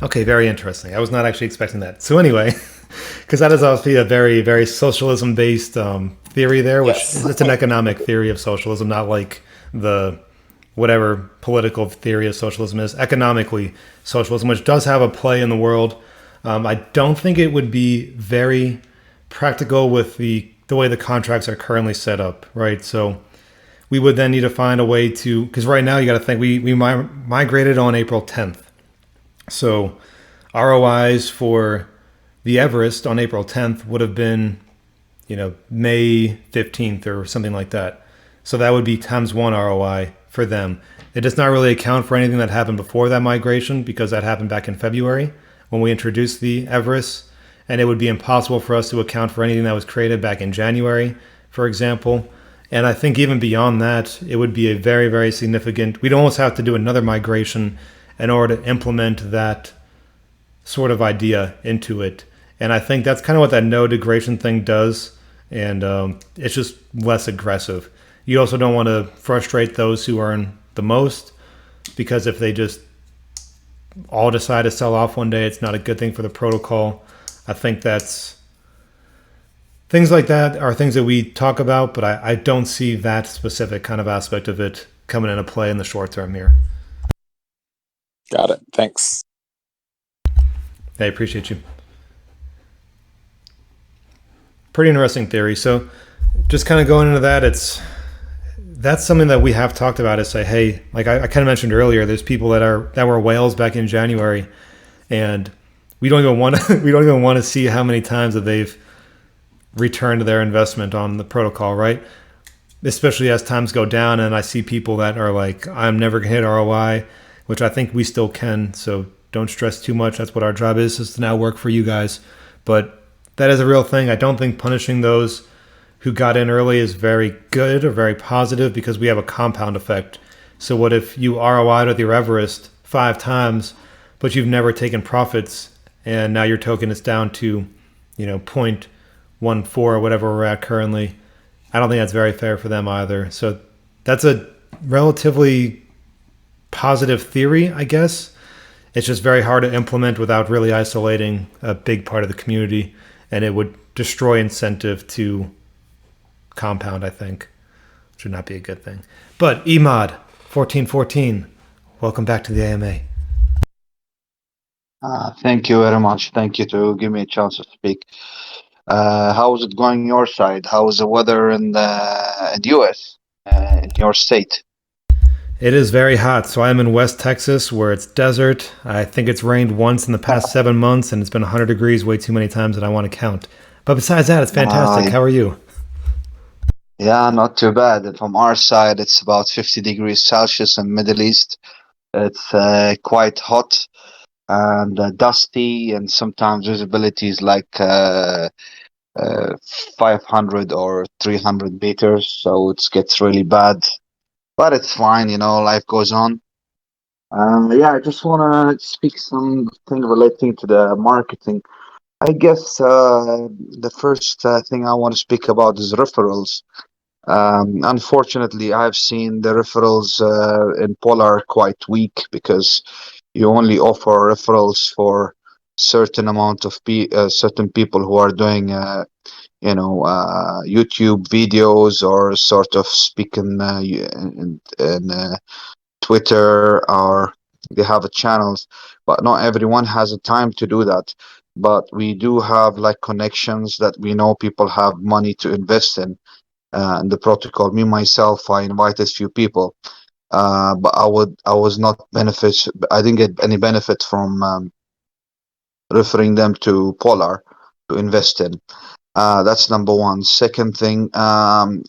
Okay, very interesting. I was not actually expecting that. So anyway, because that is obviously a very, very socialism-based theory there, which it's an economic theory of socialism, not like the whatever political theory of socialism is. Economically, socialism, which does have a play in the world. I don't think it would be very practical with the way the contracts are currently set up, right? So we would then need to find a way to, because right now you got to think we migrated on April 10th. So ROIs for the Everest on April 10th would have been, May 15th or something like that. So that would be times 1 ROI for them. It does not really account for anything that happened before that migration, because that happened back in February when we introduced the Everest, and it would be impossible for us to account for anything that was created back in January, for example. And I think even beyond that, it would be a very, very significant, we'd almost have to do another migration in order to implement that sort of idea into it. And I think that's kind of what that no degradation thing does. And it's just less aggressive. You also don't want to frustrate those who earn the most, because if they just all decide to sell off one day, it's not a good thing for the protocol. I think that's things like that are things that we talk about, but I don't see that specific kind of aspect of it coming into play in the short term here. Got it. Thanks. I appreciate you. Pretty interesting theory. So just kind of going into that, that's something that we have talked about, is say, hey, like I kind of mentioned earlier, there's people that were whales back in January, and we don't even want to we don't even want to see how many times that they've returned their investment on the protocol, right? Especially as times go down, and I see people that are like, I'm never gonna hit ROI, which I think we still can. So don't stress too much. That's what our job is to now work for you guys. But that is a real thing. I don't think punishing those who got in early is very good or very positive, because we have a compound effect. So what if you ROI'd with your Everest 5 times, but you've never taken profits, and now your token is down to, 0.14 or whatever we're at currently? I don't think that's very fair for them either. So that's a relatively positive theory, I guess. It's just very hard to implement without really isolating a big part of the community, and it would destroy incentive to compound, I think, which would not be a good thing. But Emod 1414, welcome back to the AMA. Thank you very much. Thank you to give me a chance to speak. How is it going on your side? How is the weather in the US, in your state? It is very hot. So I'm in West Texas, where it's desert. I think it's rained once in the past 7 months, and it's been 100 degrees way too many times that I want to count. But besides that, it's fantastic. How are you? Yeah, not too bad. From our side, it's about 50 degrees Celsius in Middle East. It's quite hot and dusty, and sometimes visibility is like 500 or 300 meters, so it gets really bad. But it's fine, life goes on. Yeah, I just want to speak something relating to the marketing. I guess the first thing I want to speak about is referrals. Unfortunately, I've seen the referrals in Polar quite weak, because you only offer referrals for certain amount of certain people who are doing YouTube videos, or sort of speaking in Twitter, or they have channels, but not everyone has the time to do that. But we do have like connections that we know people have money to invest in the protocol. Me myself, I invited few people, but I was not benefit. I didn't get any benefit from referring them to Polar to invest in. That's number one. Second thing, I mean,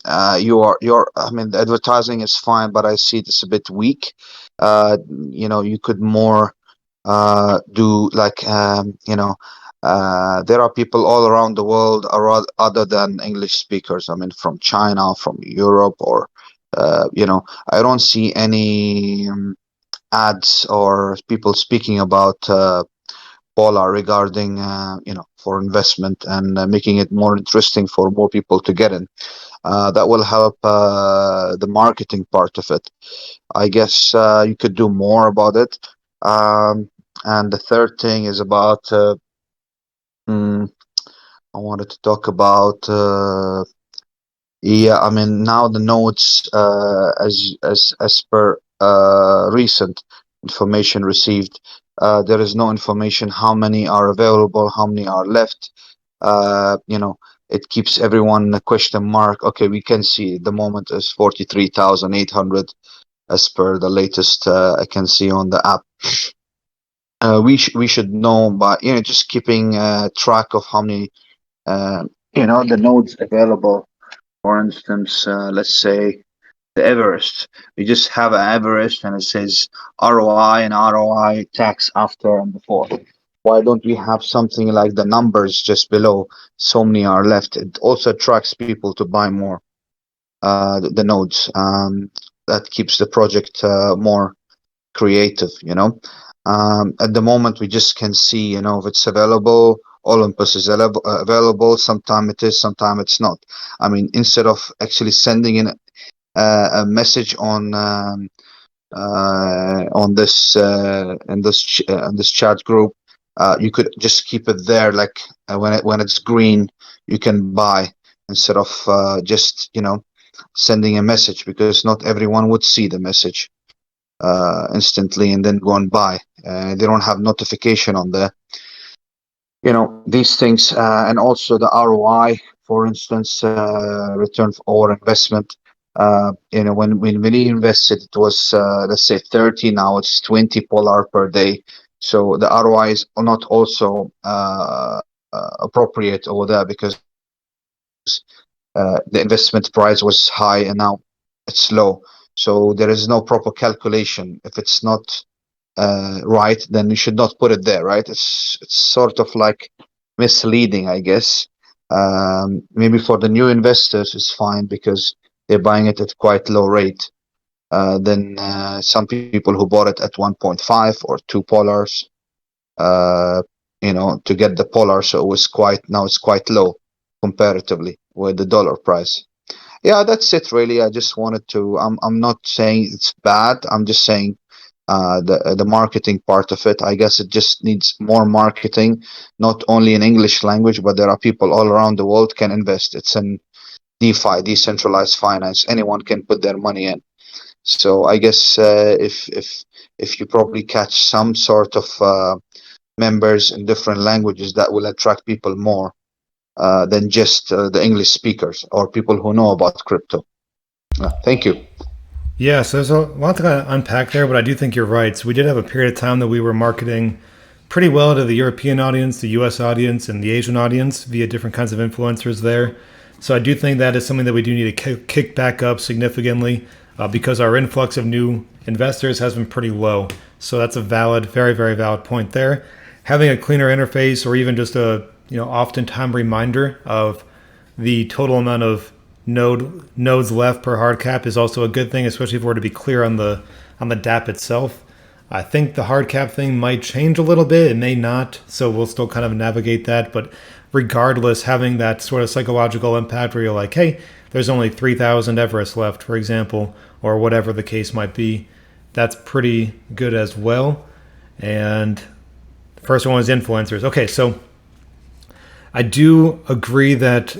the advertising is fine, but I see this a bit weak. You could more do like, there are people all around the world, other than English speakers. I mean, from China, from Europe, or I don't see any ads or people speaking about Polar regarding for investment, and making it more interesting for more people to get in. That will help the marketing part of it. I guess you could do more about it. And the third thing is about I wanted to talk about yeah, I mean, now the nodes, as per recent information received, there is no information how many are available, how many are left. It keeps everyone in a question mark. Okay, we can see the moment is 43,800 as per the latest I can see on the app. We should know, but just keeping track of how many the nodes available. For instance, let's say the Everest. We just have an Everest, and it says ROI and ROI tax after and before. Why don't we have something like the numbers just below? So many are left. It also attracts people to buy more the nodes. That keeps the project more creative. At the moment, we just can see, if it's available. Olympus is available. Sometime it is, sometime it's not. I mean, instead of actually sending in a message on this on this chat group, you could just keep it there. Like when it's green, you can buy, instead of just sending a message, because not everyone would see the message instantly and then go and buy. They don't have notification on there. These things, and also the ROI, for instance, return for investment. When we invested, it was let's say 30. Now it's 20 Polar per day. So the ROI is not also appropriate over there because the investment price was high and now it's low. So there is no proper calculation. If it's not right, then you should not put it there, right? It's sort of like misleading, I guess. Maybe for the new investors, it's fine because they're buying it at quite low rate. Then some people who bought it at 1.5 or 2 polars, to get the polar, so it was now it's quite low comparatively with the dollar price. Yeah, that's it really. I just wanted to. I'm not saying it's bad. I'm just saying the marketing part of it. I guess it just needs more marketing, not only in English language, but there are people all around the world can invest. It's in DeFi, decentralized finance. Anyone can put their money in. So I guess if you probably catch some sort of members in different languages, that will attract people more than just the English speakers or people who know about crypto. Thank you. Yeah, so there's a lot to kind of unpack there, but I do think you're right. So we did have a period of time that we were marketing pretty well to the European audience, the US audience, and the Asian audience via different kinds of influencers there. So I do think that is something that we do need to kick back up significantly because our influx of new investors has been pretty low. So that's a valid, very, very valid point there. Having a cleaner interface or even just a oftentimes reminder of the total amount of nodes left per hard cap is also a good thing, especially if we're to be clear on the DApp itself. I think the hard cap thing might change a little bit. It may not, so we'll still kind of navigate that. But regardless, having that sort of psychological impact where you're like, hey, there's only 3,000 Everest left, for example, or whatever the case might be, that's pretty good as well. And the first one was influencers. Okay, so I do agree that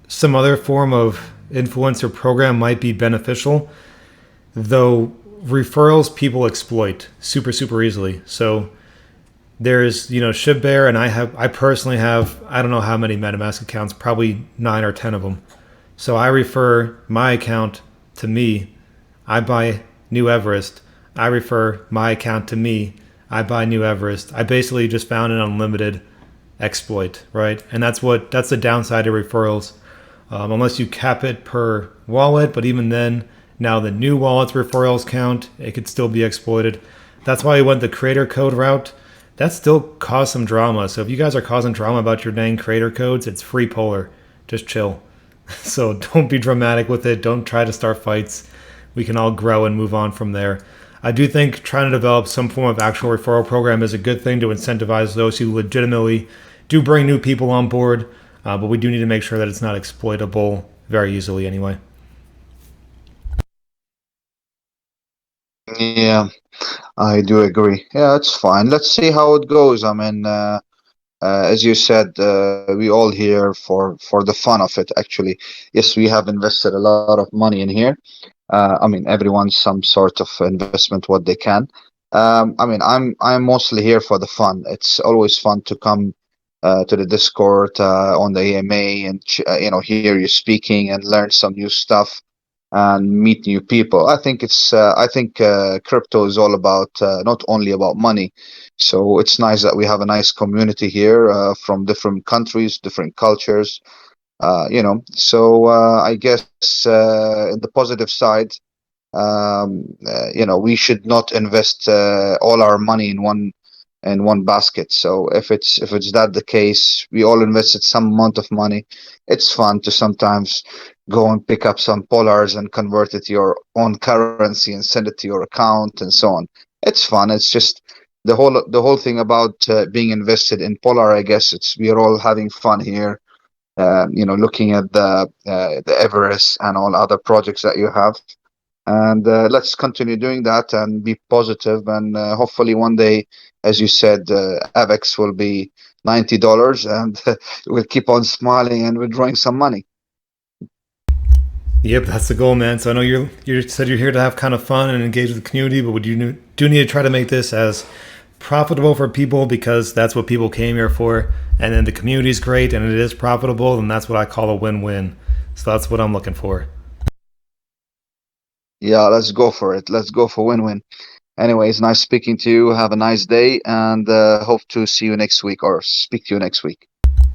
some other form of influencer program might be beneficial, though referrals people exploit super easily. So there's ShibBear, and I personally have, I don't know how many MetaMask accounts, probably 9 or 10 of them. So I refer my account to me, I buy New Everest. I refer my account to me, I buy New Everest. I basically just found an unlimited exploit, right? And that's the downside of referrals. Unless you cap it per wallet, but even then, now the new wallet's referrals count, it could still be exploited. That's why we went the creator code route. That still caused some drama. So if you guys are causing drama about your dang creator codes, it's free Polar. Just chill. So don't be dramatic with it. Don't try to start fights. We can all grow and move on from there. I do think trying to develop some form of actual referral program is a good thing to incentivize those who legitimately do bring new people on board. But we do need to make sure that it's not exploitable very easily anyway. Yeah, I do agree. Yeah, it's fine. Let's see how it goes. I mean, as you said, we all here for the fun of it. Actually, yes, we have invested a lot of money in here. I mean, everyone's some sort of investment what they can. I mean, I'm mostly here for the fun. It's always fun to come to the Discord on the AMA and hear you speaking and learn some new stuff and meet new people. I think crypto is all about not only about money. So it's nice that we have a nice community here from different countries, different cultures. So I guess in the positive side, we should not invest all our money in one basket. So if it's that the case, we all invested some amount of money. It's fun to sometimes go and pick up some polars and convert it to your own currency and send it to your account and so on. It's fun. It's just the whole thing about being invested in polar. I guess we are all having fun here. Looking at the Everest and all other projects that you have. And let's continue doing that and be positive. And hopefully one day, as you said, AVEX will be $90 and we'll keep on smiling and withdrawing some money. Yep, that's the goal, man. So I know you said you're here to have kind of fun and engage with the community, but we do need to try to make this as profitable for people because that's what people came here for. And then the community is great and it is profitable, and that's what I call a win-win. So that's what I'm looking for. Yeah, let's go for it. Let's go for win-win. Anyways, nice speaking to you. Have a nice day, and hope to see you next week or speak to you next week.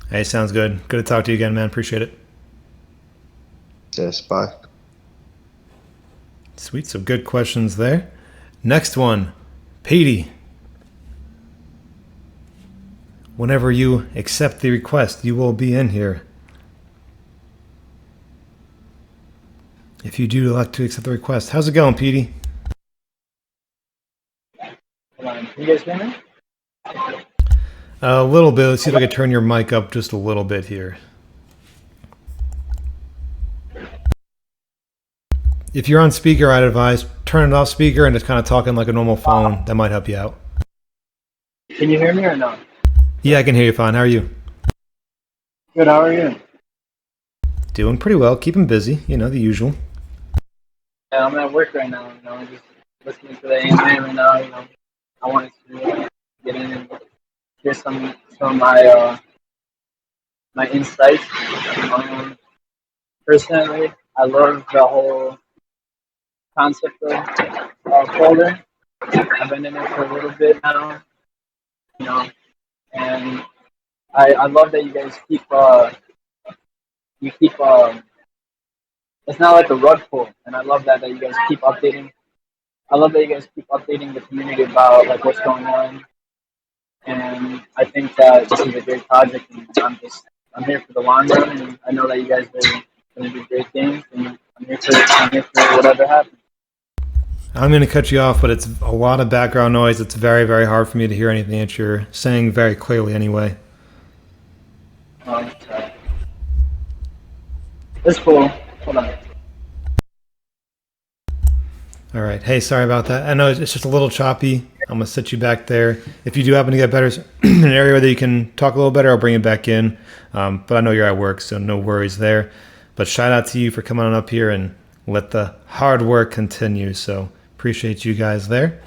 Hey, sounds good. Good to talk to you again, man. Appreciate it. Yes, bye. Sweet. So good questions there. Next one, Petey. Whenever you accept the request, you will be in here. If you do elect to accept the request. How's it going, Petey? Hold on. Can you guys hear me? A little bit. Let's see if I can turn your mic up just a little bit here. If you're on speaker, I'd advise turn it off speaker and just kind of talking like a normal phone. That might help you out. Can you hear me or no? Yeah, I can hear you fine. How are you? Good. How are you? Doing pretty well. Keeping busy. You know, the usual. Yeah, I'm at work right now. You know, just listening to the AMA right now. You know, I wanted to get in and hear some of my my insights. Personally, I love the whole concept of Polar. I've been in it for a little bit now. You know, and I love that you guys keep it's not like a rug pull, and I love that you guys keep updating. I love that you guys keep updating the community about like what's going on, and I think that this is a great project. And I'm here for the long run, and I know that you guys are going to do great things, and I'm here for whatever happens. I'm going to cut you off, but it's a lot of background noise. It's very, very hard for me to hear anything that you're saying very clearly anyway. It's cool. Hold on. All right. Hey, sorry about that. I know it's just a little choppy. I'm going to sit you back there. If you do happen to get better, an area that you can talk a little better, I'll bring it back in. But I know you're at work, so no worries there. But shout out to you for coming on up here and let the hard work continue. So appreciate you guys there.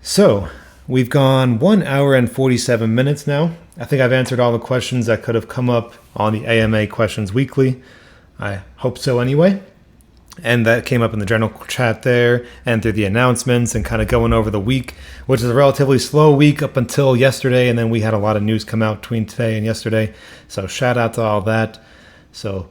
So we've gone 1 hour and 47 minutes now. I think I've answered all the questions that could have come up on the AMA Questions Weekly. I hope so anyway. And that came up in the general chat there and through the announcements and kind of going over the week, which is a relatively slow week up until yesterday. And then we had a lot of news come out between today and yesterday. So shout out to all that. So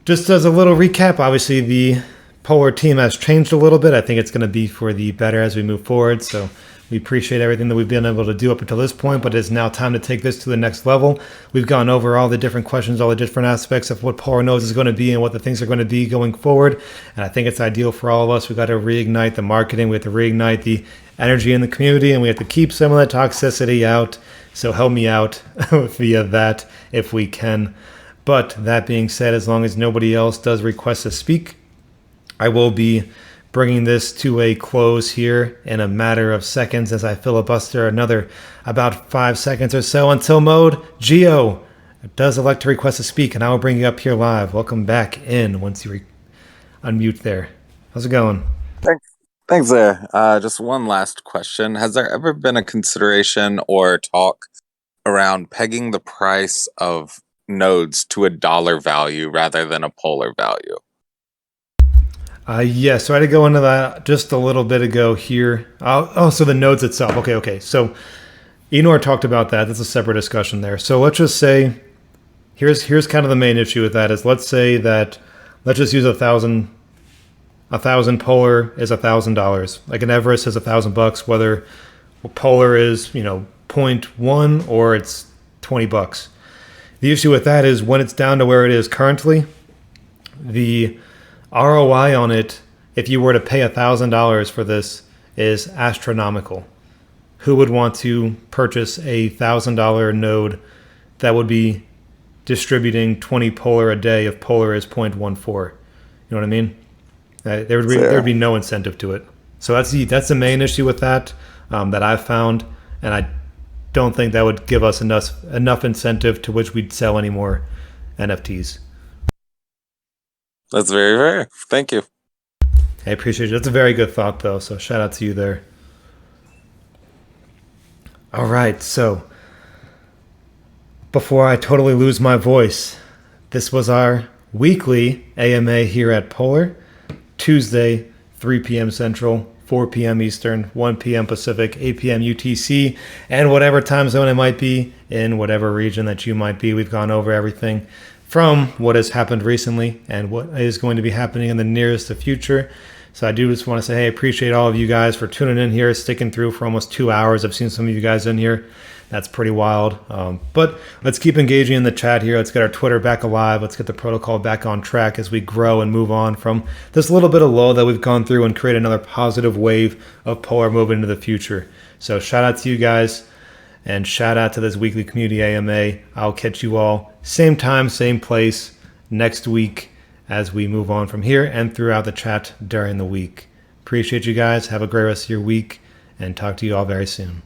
just as a little recap, obviously the Polar team has changed a little bit. I think it's going to be for the better as we move forward. So we appreciate everything that we've been able to do up until this point, but it's now time to take this to the next level. We've gone over all the different questions, all the different aspects of what Polar Nodes is going to be and what the things are going to be going forward. And I think it's ideal for all of us. We've got to reignite the marketing. We have to reignite the energy in the community, and we have to keep some of that toxicity out. So help me out via that if we can. But that being said, as long as nobody else does request to speak, I will be bringing this to a close here in a matter of seconds as I filibuster another about 5 seconds or so until Mode Geo does elect to request to speak, and I will bring you up here live. Welcome back in once you unmute there. How's it going? Thanks there. Just one last question. Has there ever been a consideration or talk around pegging the price of nodes to a dollar value rather than a polar value? Yeah, so I had to go into that just a little bit ago here. So the nodes itself. Okay. So Enor talked about that. That's a separate discussion there. So let's just say, here's kind of the main issue with that is let's just use 1,000 polar is $1,000. Like an Everest is $1,000, whether polar is 0.1 or it's $20. The issue with that is when it's down to where it is currently, the ROI on it, if you were to pay $1,000 for this, is astronomical. Who would want to purchase a $1,000 node that would be distributing 20 polar a day if polar is 0.14? You know what I mean? There would be no incentive to it. So that's the main issue with that that I've found, and I don't think that would give us enough incentive to which we'd sell any more NFTs. That's very rare. Thank you. I appreciate it. That's a very good thought, though, so shout out to you there. All right, so before I totally lose my voice, this was our weekly AMA here at Polar, Tuesday, 3 p.m. Central, 4 p.m. Eastern, 1 p.m. Pacific, 8 p.m. UTC, and whatever time zone it might be in whatever region that you might be. We've gone over everything from what has happened recently and what is going to be happening in the nearest future. So I do just want to say, hey, I appreciate all of you guys for tuning in here, sticking through for almost 2 hours. I've seen some of you guys in here. That's pretty wild. But let's keep engaging in the chat here. Let's get our Twitter back alive. Let's get the protocol back on track as we grow and move on from this little bit of low that we've gone through and create another positive wave of Polar moving into the future. So shout out to you guys and shout out to this weekly community AMA. I'll catch you all same time, same place next week as we move on from here and throughout the chat during the week. Appreciate you guys. Have a great rest of your week and talk to you all very soon.